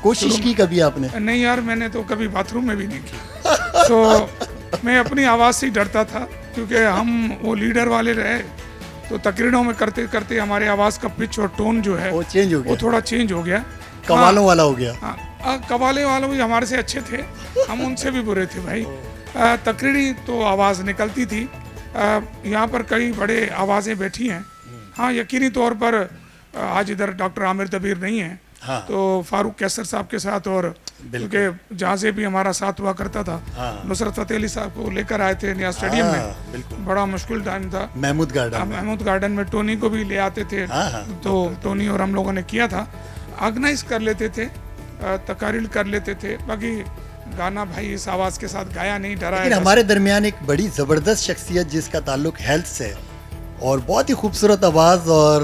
कोशिश की कभी आपने?
नहीं यार, मैंने तो कभी बाथरूम में भी नहीं की। तो मैं अपनी आवाज़ से ही डरता था, क्योंकि हम वो लीडर वाले रहे, तो तकरीरों में करते करते हमारे आवाज़ का पिच और टोन जो है
वो चेंज हो गया,
वो थोड़ा चेंज हो गया,
कवालों वाला हो गया।
हाँ, कवाले वाले भी हमारे से अच्छे थे, हम उनसे भी बुरे थे भाई। तकरीरी तो आवाज़ निकलती थी। यहाँ पर कई बड़े आवाज़ें बैठी हैं। हाँ, यकीनी तौर पर आज इधर डॉक्टर आमिर दबीर नहीं है,
हाँ।
तो फारूक कैसर साहब के साथ, और क्योंकि जहाँ से भी हमारा साथ हुआ करता था, नुसरत फतेह अली साहब को लेकर आए थे नया स्टेडियम में, बड़ा मुश्किल टाइम था।
महमूद
गार्डन में टोनी को भी ले आते थे, तो टोनी और हम लोगों ने किया था, ऑर्गेनाइज कर लेते थे, तकारीर कर लेते थे। बाकी गाना भाई इस आवाज़ के साथ गाया नहीं, डरा।
लेकिन हमारे दरमियान एक बड़ी ज़बरदस्त शख्सियत जिसका ताल्लुक हेल्थ से, और बहुत ही खूबसूरत आवाज़, और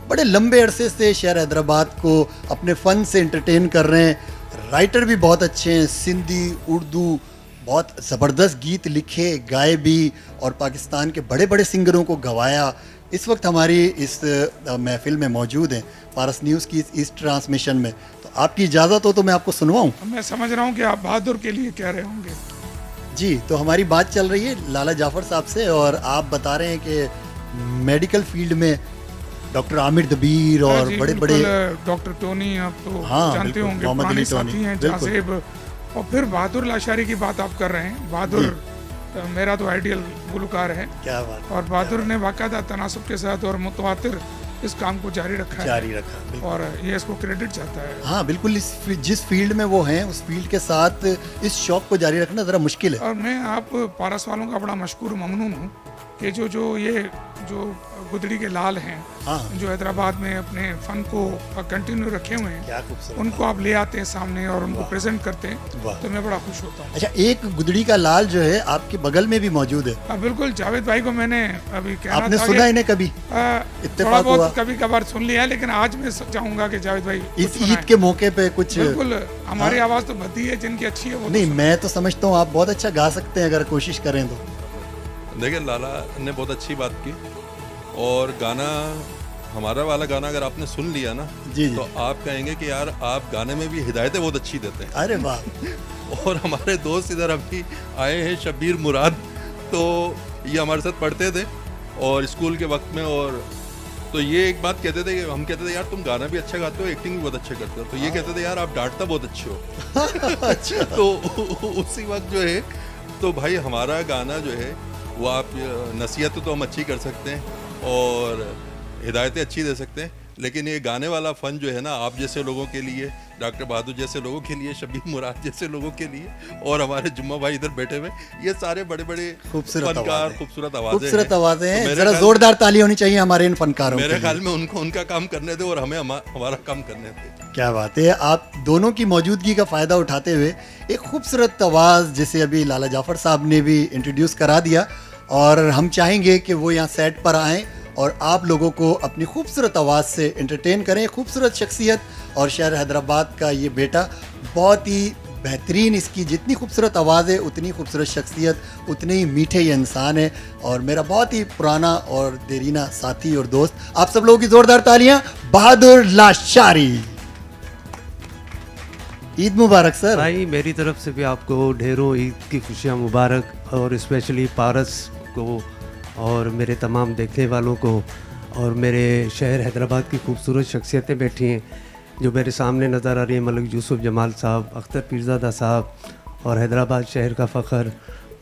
बड़े लंबे अरसे से शहर हैदराबाद को अपने फ़न से एंटरटेन कर रहे हैं। राइटर भी बहुत अच्छे हैं, सिंधी, उर्दू, बहुत ज़बरदस्त गीत लिखे, गाए भी, और पाकिस्तान के बड़े बड़े सिंगरों को गवाया। इस वक्त हमारी इस महफिल में मौजूद हैं, पारस न्यूज़ की इस ट्रांसमिशन में। तो आपकी इजाज़त हो तो मैं आपको सुनवाऊँ?
मैं समझ रहा हूँ कि आप बहादुर के लिए कह रहे होंगे।
जी, तो हमारी बात चल रही है लाला जाफ़र साहब से, और आप बता रहे हैं कि मेडिकल फील्ड में डॉक्टर आमिर दबीर और बड़े बड़े
डॉक्टर टोनी, आप तो
हाँ,
जानते होंगे, पुराने साथी हैं, जाज़ेब, और फिर बहादुर लाशारी की बात आप कर रहे हैं। बहादुर मेरा तो आइडियल गुलकार है।
क्या बात।
और बहादुर ने बाकायदा तनासुब के साथ और मुतवातिर इस काम को जारी रखा है, और ये इसको क्रेडिट चाहता है।
हाँ बिल्कुल, जिस फील्ड में वो हैं उस फील्ड के साथ इस शौक को जारी रखना ज़रा मुश्किल है।
और मैं आप पारस वालों का बड़ा मशकूर ममनून हूँ कि जो ये गुदड़ी के लाल हैं, जो हैदराबाद में अपने फ़न को कंटिन्यू रखे हुए हैं, उनको आप ले आते हैं सामने और उनको प्रेजेंट करते हैं, तो मैं बड़ा खुश होता हूँ।
अच्छा, एक गुदड़ी का लाल जो है आपके बगल में भी मौजूद है।
बिल्कुल, जावेद भाई को मैंने अभी कहना था,
आपने सुना इन्हें कभी?
थोड़ा बहुत कभी कभार सुन लिया, लेकिन आज मैं चाहूँगा कि जावेद भाई
इस ईद के मौके पे कुछ।
बिल्कुल, हमारी आवाज़ तो भद्दी है, जिनकी अच्छी है वो
नहीं। मैं तो समझता हूँ आप बहुत अच्छा गा सकते हैं अगर कोशिश करें तो।
देखिए, लाला ने बहुत अच्छी बात की, और गाना हमारा वाला गाना अगर आपने सुन लिया ना, तो आप कहेंगे कि यार आप गाने में भी हिदायतें बहुत अच्छी देते हैं।
अरे वाह।
और हमारे दोस्त इधर अभी आए हैं, शब्बीर मुराद, तो ये हमारे साथ पढ़ते थे और स्कूल के वक्त में, और तो ये एक बात कहते थे कि हम कहते थे यार तुम गाना भी अच्छा गाते हो, एक्टिंग भी बहुत अच्छा करते हो, तो ये कहते थे यार आप डांटता बहुत अच्छे हो।
अच्छा।
तो उसी वक्त जो है, तो भाई हमारा गाना जो है वो आप नसीहत तो हम अच्छी कर सकते हैं और हिदायतें अच्छी दे सकते हैं, लेकिन ये गाने वाला फ़न जो है ना, आप जैसे लोगों के लिए, डॉक्टर बहादुर जैसे लोगों के लिए, शबीर मुराद जैसे लोगों के लिए, और हमारे जुम्मा भाई इधर बैठे हुए, ये सारे बड़े बड़े फनकार, खूबसूरत
आवाज़ें हैं। जरा जोरदार ताली होनी चाहिए हमारे इन फनकारों के लिए।
मेरे ख्याल में उनको उनका काम करने दे और हमें हमारा काम करने दे।
क्या बात है। आप दोनों की मौजूदगी का फ़ायदा उठाते हुए एक खूबसूरत आवाज़ जिसे अभी लाला जाफ़र साहब ने भी इंट्रोड्यूस करा दिया, और हम चाहेंगे कि वो यहाँ सेट पर आएँ और आप लोगों को अपनी खूबसूरत आवाज़ से एंटरटेन करें। खूबसूरत शख्सियत और शहर हैदराबाद का ये बेटा बहुत ही बेहतरीन, इसकी जितनी खूबसूरत आवाज़ है उतनी खूबसूरत शख्सियत, उतने ही मीठे ये इंसान है और मेरा बहुत ही पुराना और देरीना साथी और दोस्त। आप सब लोगों की ज़ोरदार तालियां बहादुर लाशारी। ईद मुबारक सर।
भाई मेरी तरफ से भी आपको ढेरों ईद की खुशियाँ मुबारक, और स्पेशली पारस को और मेरे तमाम देखने वालों को, और मेरे शहर हैदराबाद की खूबसूरत शख्सियतें बैठी हैं जो मेरे सामने नज़र आ रही है। मलिक यूसुफ जमाल साहब, अख्तर पीरज़ादा साहब, और हैदराबाद शहर का फ़ख्र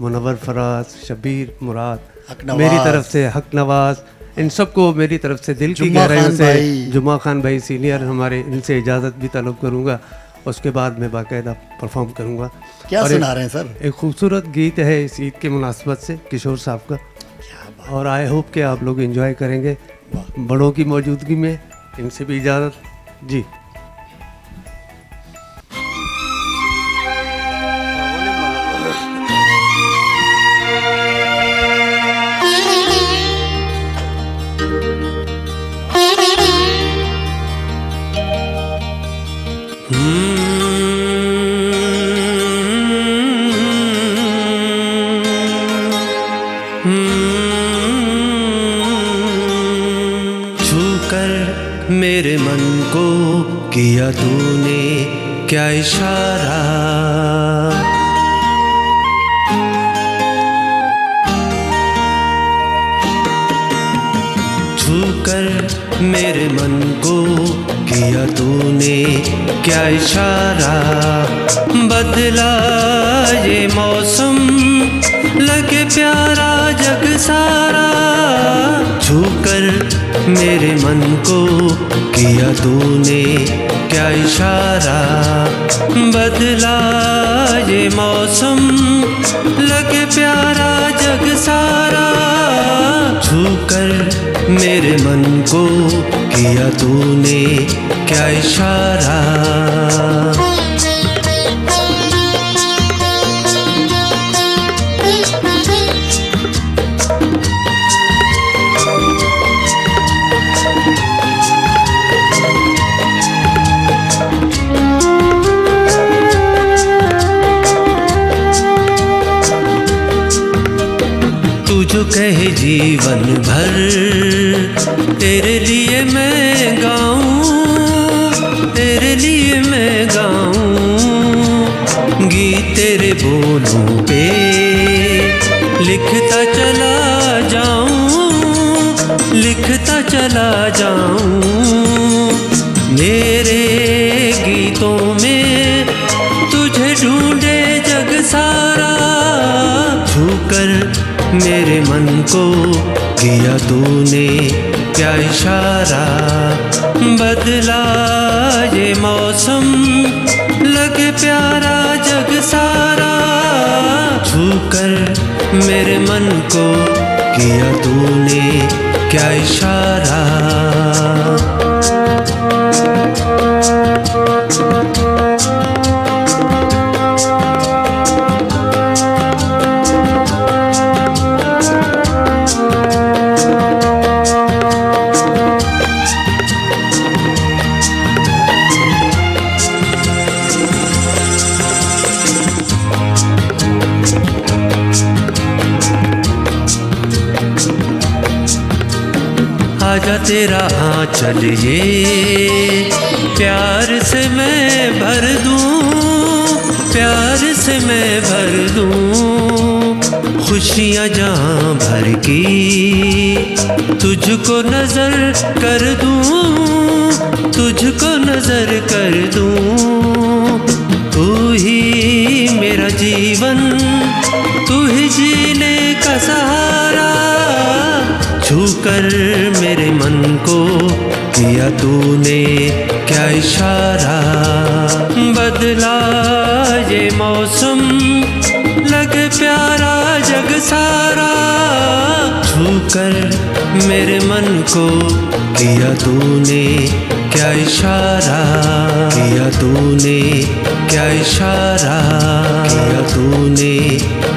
मुनव्वर फराज, शबीर मुराद, मेरी तरफ से हक नवाज़, इन सबको मेरी तरफ से दिल की गहराइयों से, जुम्मा खान भाई सीनियर हमारे, इनसे इजाज़त भी तलब करूँगा। उसके बाद मैं बाकायदा परफॉर्म करूँगा।
क्या सुना रहे हैं सर? एक
खूबसूरत गीत है इस ईद के मुनासबत से किशोर साहब का, और आई होप कि आप लोग एंजॉय करेंगे बड़ों की मौजूदगी में। इनसे भी इजाज़त जी।
मेरे मन को किया तूने क्या इशारा, छूकर मेरे मन को किया तूने क्या इशारा, बदला ये मौसम लगे प्यारा जग सारा, छूकर मेरे मन को किया तूने क्या इशारा, बदला ये मौसम लगे प्यारा जग सारा, छूकर मेरे मन को किया तूने क्या इशारा। जो कहे जीवन भर तेरे लिए मैं गाऊं, तेरे लिए मैं गाऊं, गीत तेरे बोलों पे लिखता चला जाऊं, लिखता चला जाऊं, मेरे गीतों में तुझे ढूंढे जग सारा, छूकर मेरे मन को किया तूने क्या इशारा, बदला ये मौसम लगे प्यारा जग सारा, छूकर मेरे मन को किया तूने क्या इशारा। आजा तेरा आंचल ये प्यार से मैं भर दूं, प्यार से मैं भर दूं, खुशियाँ जहाँ भर की तुझको नजर कर दूं, तुझको नजर कर दूं, तू ही मेरा जीवन, तू ही जीने का सहारा, छूकर मेरे मन को किया तूने क्या इशारा, बदला ये मौसम लगे प्यारा जग सारा, छूकर मेरे मन को किया तूने क्या इशारा, किया तूने क्या इशारा, किया तूने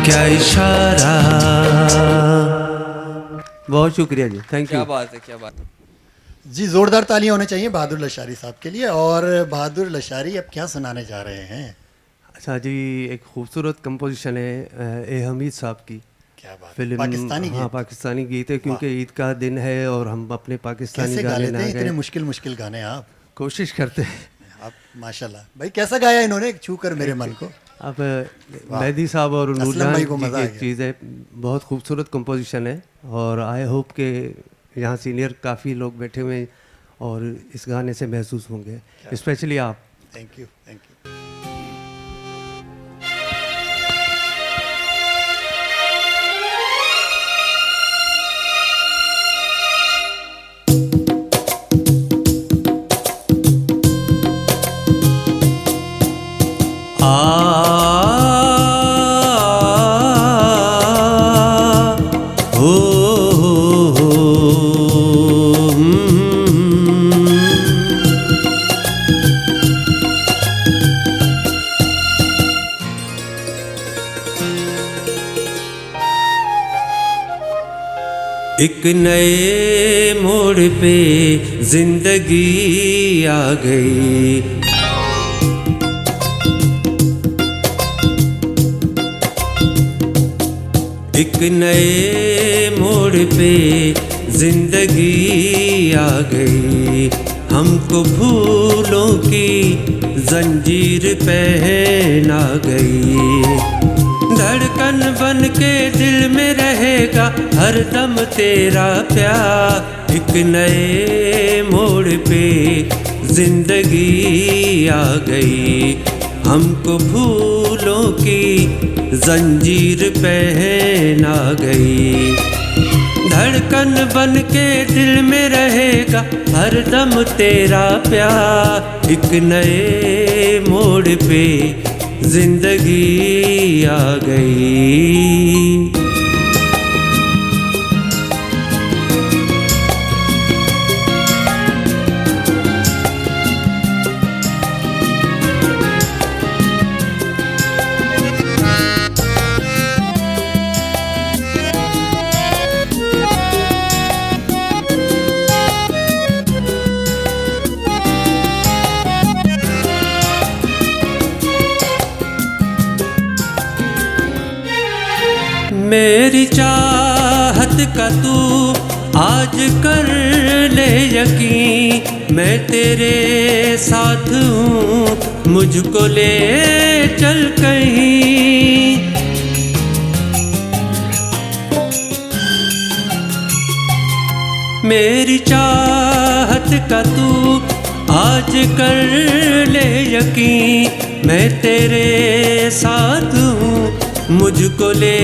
क्या इशारा।
बहुत शुक्रिया जी, थैंक
क्या
यू।
बात है, क्या बात है।
जी, जोरदार तालियां होनी चाहिए बहादुर लशारी साहब के लिए। और बहादुर लशारी अब क्या सुनाने जा रहे हैं?
अच्छा जी, एक खूबसूरत कंपोजिशन है ए हमीद साहब की।
क्या बात,
फिल्म,
पाकिस्तानी
हाँ
गीत?
पाकिस्तानी गीत है, क्योंकि ईद का दिन है और हम अपने पाकिस्तानी
कैसे गा
गाने
लेते
ना
हैं इतने
गाएं,
मुश्किल मुश्किल गाने आप?
कोशिश करते हैं।
आप माशाल्लाह भाई, कैसा गाया इन्होंने, छू कर मेरे मन को।
अब मेहदी साहब और
असलम
नूरजहान
भाई को
जी
मज़ा
की
आ
एक
गया।
चीज़ है, बहुत खूबसूरत कंपोजिशन है और आई होप के यहाँ सीनियर काफ़ी लोग बैठे हुए हैं और इस गाने से महसूस होंगे, स्पेशली आप।
Thank you, thank you.
एक नए मोड़ पे जिंदगी आ गई, एक नए मोड़ पे जिंदगी आ गई, हमको फूलों की जंजीर पहना गई, धड़कन बन के दिल में रहेगा हरदम तेरा प्यार, एक नए मोड़ पे जिंदगी आ गई, हमको फूलों की जंजीर पहना गई, धड़कन बन के दिल में रहेगा हरदम तेरा प्यार, एक नए मोड़ पे जिंदगी आ गई। मेरी चाहत का तू आज कर ले यकीन, मैं तेरे साथ हूँ, मुझको ले चल कहीं, मेरी चाहत का तू आज कर ले यकीन, मैं तेरे साथ हूँ, मुझको ले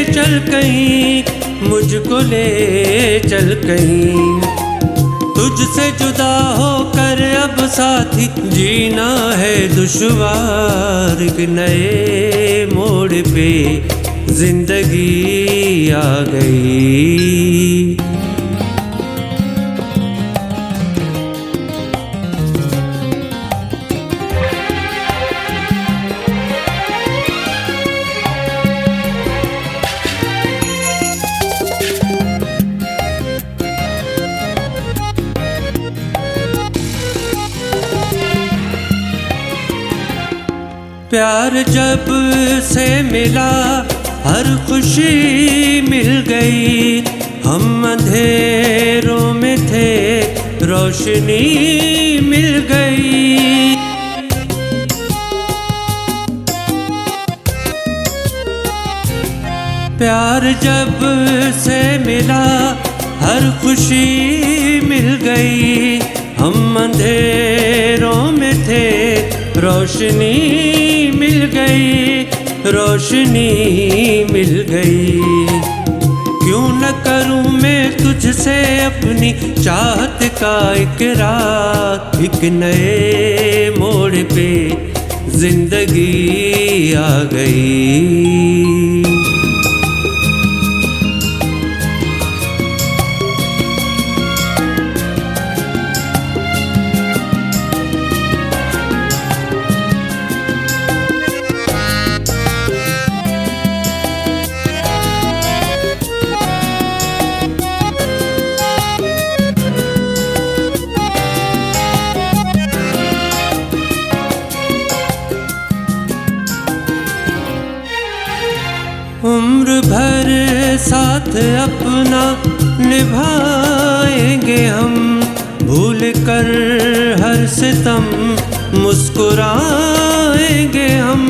चल कहीं, मुझको ले चल कहीं, तुझसे जुदा होकर अब साथी जीना है दुश्वार, एक नए मोड़ पे जिंदगी आ गई। प्यार जब से मिला हर खुशी मिल गई, हम अंधेरों में थे रोशनी मिल गई, प्यार जब से मिला हर खुशी मिल गई, हम अंधेरों में थे रोशनी मिल गई, रोशनी मिल गई, क्यों न करूं मैं तुझसे अपनी चाहत का इकरार, एक नए मोड़ पे जिंदगी आ गई। उम्र भर साथ अपना निभाएंगे हम, भूल कर हर सितम मुस्कुराएंगे हम,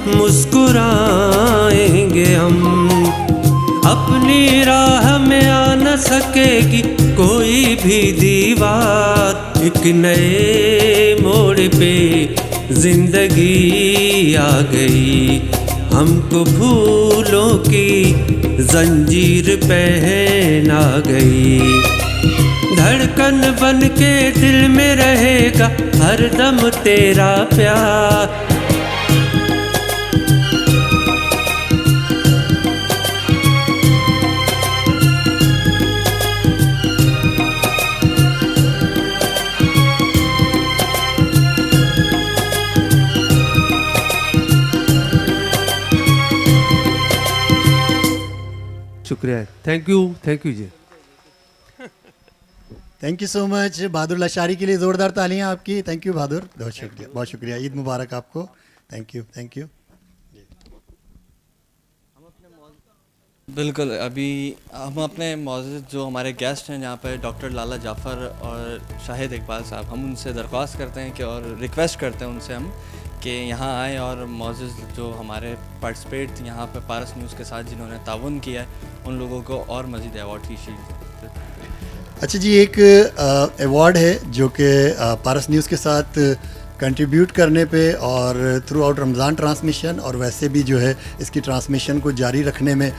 मुस्कुराएंगे हम। अपनी राह में आ न सकेगी कोई भी दीवार, एक नए मोड़ पे जिंदगी आ गई, हमको फूलों की जंजीर पहना गई। धड़कन बन के दिल में रहेगा हरदम तेरा प्यार।
शुक्रिया, thank you ji.
Thank you so much Bahadur Lashari के लिए ज़ोरदार तालियां आपकी। थैंक यू बहादुर, बहुत शुक्रिया, बहुत शुक्रिया। ईद मुबारक आपको। Thank you, thank you.
बिल्कुल, अभी हम अपने मौजूद जो हमारे गेस्ट हैं यहाँ पर डॉक्टर लाला जाफ़र और शाहिद इकबाल साहब, हम उनसे दरख्वास्त करते हैं कि और रिक्वेस्ट करते हैं उनसे हम कि यहाँ आएँ और मौजूद जो हमारे पार्टिसिपेट यहाँ पर पारस न्यूज़ के साथ जिन्होंने ताउन किया है उन लोगों को और मज़ीद अवार्ड की शील्ड दें।
अच्छा जी, एक अवार्ड है जो कि पारस न्यूज़ के साथ कंट्रीब्यूट करने पे और थ्रू आउट रमज़ान ट्रांसमिशन और वैसे भी जो है इसकी ट्रांसमिशन को जारी रखने में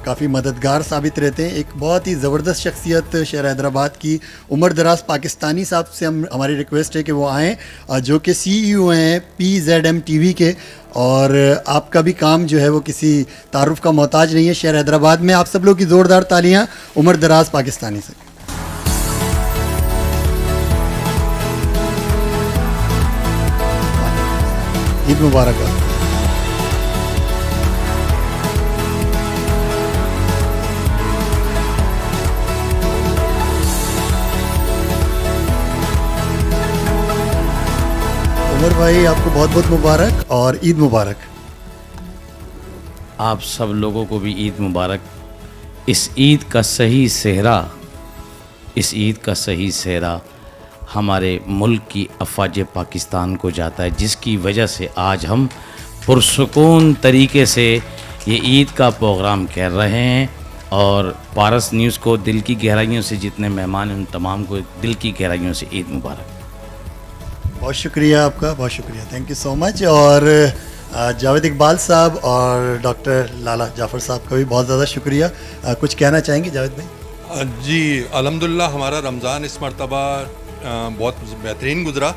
काफ़ी मददगार साबित रहते हैं। एक बहुत ही ज़बरदस्त शख्सियत शहर हैदराबाद की उमर दराज पाकिस्तानी साहब से हमारी रिक्वेस्ट है कि वो आएँ, जो कि CEO हैं PZM TV के, और आपका भी काम जो है वो किसी तारुफ का मोहताज नहीं है शहर हैदराबाद में। आप सब लोग की ज़ोरदार तालियाँ उमर दराज पाकिस्तानी से। ईद मुबारक। उमर भाई आपको बहुत बहुत मुबारक और ईद मुबारक।
आप सब लोगों को भी ईद मुबारक। इस ईद का सही सेहरा हमारे मुल्क की अफवाज पाकिस्तान को जाता है, जिसकी वजह से आज हम पुरसुकून तरीके से ये ईद का प्रोग्राम कर रहे हैं। और पारस न्यूज़ को दिल की गहराइयों से जितने मेहमान हैं उन तमाम को दिल की गहराइयों से ईद मुबारक।
बहुत शुक्रिया आपका, बहुत शुक्रिया, थैंक यू सो मच। और जावेद इकबाल साहब और डॉक्टर लाला जाफ़र साहब का भी बहुत ज़्यादा शुक्रिया। कुछ कहना चाहेंगे जावेद भाई?
जी अल्हम्दुलिल्लाह हमारा रमज़ान इस मरतबा बहुत बेहतरीन गुज़रा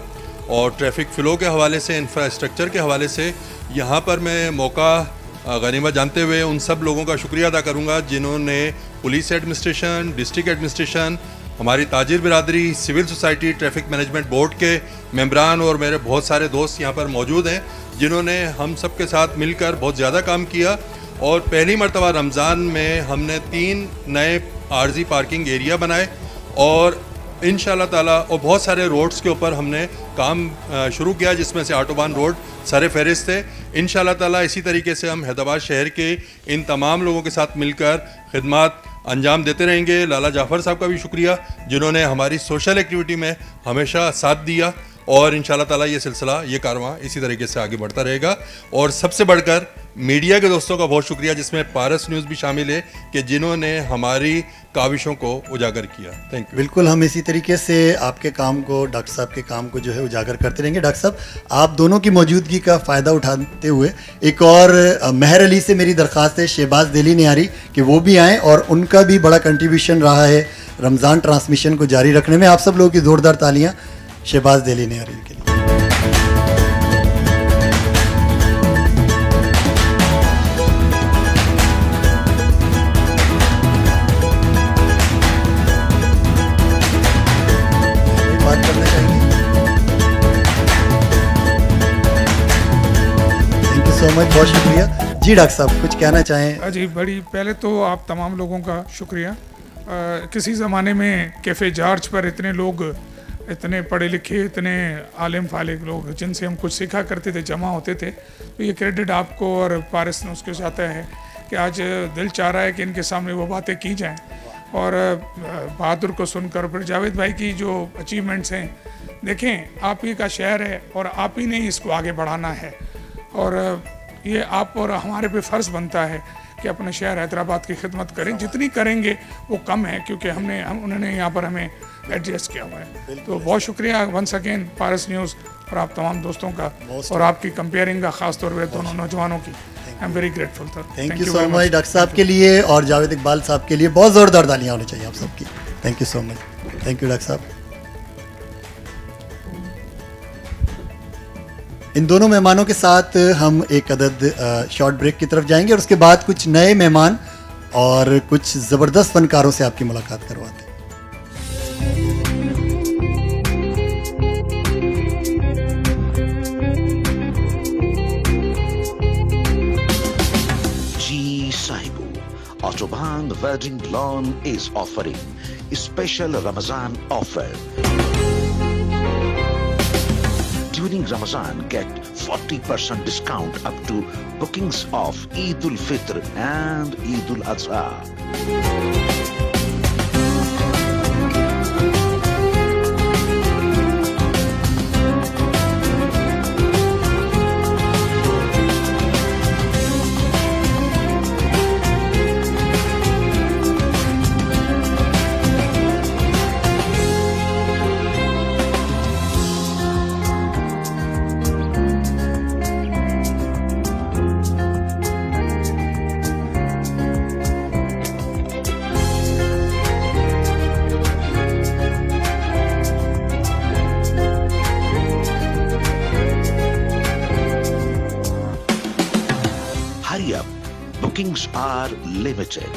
और ट्रैफिक फ़्लो के हवाले से, इंफ्रास्ट्रक्चर के हवाले से यहाँ पर मैं मौका गनीमत जानते हुए उन सब लोगों का शुक्रिया अदा करूँगा जिन्होंने पुलिस एडमिनिस्ट्रेशन, डिस्ट्रिक्ट एडमिनिस्ट्रेशन, हमारी ताजिर बिरादरी, civil society, traffic management board के मेंबरान और मेरे बहुत सारे दोस्त यहाँ पर मौजूद हैं जिन्होंने हम सब के साथ मिलकर बहुत ज़्यादा काम किया। और पहली मरतबा रमज़ान में हमने 3 नए आर्जी पार्किंग एरिया बनाए और इंशाल्लाह ताला और बहुत सारे रोड्स के ऊपर हमने काम शुरू किया, जिसमें से ऑटोबान रोड सारे फहरिस्त थे। इंशाल्लाह ताला इसी तरीके से हम हैदराबाद शहर के इन तमाम लोगों के साथ मिलकर खिदमत अंजाम देते रहेंगे। लाला जाफ़र साहब का भी शुक्रिया जिन्होंने हमारी सोशल एक्टिविटी में हमेशा साथ दिया और इंशाल्लाह ताला ये सिलसिला, ये कारवां इसी तरीके से आगे बढ़ता रहेगा। और सबसे बढ़कर मीडिया के दोस्तों का बहुत शुक्रिया, जिसमें पारस न्यूज़ भी शामिल है, कि जिन्होंने हमारी काविशों को उजागर किया। Thank you.
बिल्कुल, हम इसी तरीके से आपके काम को, डॉक्टर साहब के काम को जो है उजागर करते रहेंगे। डॉक्टर साहब, आप दोनों की मौजूदगी का फ़ायदा उठाते हुए एक और महर अली से मेरी दरख्वास्त है, शहबाज दिली निहारी, कि वो भी आएँ और उनका भी बड़ा कंट्रीब्यूशन रहा है रमज़ान ट्रांसमिशन को जारी रखने में। आप सब लोगों की ज़ोरदार तालियाँ शहबाज दिली निहारी के लिए। बात करना चाहिए। थैंक यू सो मच, बहुत शुक्रिया जी। डॉक्टर साहब कुछ कहना चाहें?
जी बड़ी पहले तो आप तमाम लोगों का शुक्रिया। किसी ज़माने में कैफ़े जॉर्ज पर इतने लोग, इतने पढ़े लिखे, इतने आलिम फालिक लोग जिनसे हम कुछ सीखा करते थे जमा होते थे, तो ये क्रेडिट आपको और पारस न्यूज़ को जाता है कि आज दिल चाह रहा है कि इनके सामने वो बातें की जाएं। और बहादुर को सुनकर फिर जावेद भाई की जो अचीवमेंट्स हैं, देखें आप ही का शहर है और आप ही ने इसको आगे बढ़ाना है। और ये आप और हमारे पे फ़र्ज़ बनता है कि अपने शहर हैदराबाद की खिदमत करें। जितनी करेंगे वो कम है, क्योंकि उन्होंने यहाँ पर हमें एडजस्ट किया हुआ है। तो बहुत शुक्रिया वंस अगेन पारस न्यूज़ और आप तमाम दोस्तों का, और आपकी कंपेयरिंग का ख़ास तौर पर दोनों नौजवानों की। I am very grateful sir.
Thank you so much doctor साहब के लिए और जावेद इकबाल साहब के लिए बहुत ज़ोरदार तालियां होनी चाहिए आप सबकी। Thank you so much. Thank you doctor साहब। इन दोनों मेहमानों के साथ हम एक अदद शॉर्ट ब्रेक की तरफ जाएंगे और उसके बाद कुछ नए मेहमान और कुछ ज़बरदस्त फनकारों से आपकी मुलाकात करवाते हैं।
Autobahn Wedding Loan is offering a special Ramadan offer. During Ramadan, get 40% discount up to bookings of Eid ul-Fitr and Eid ul-Adha. Hurry up, bookings are limited.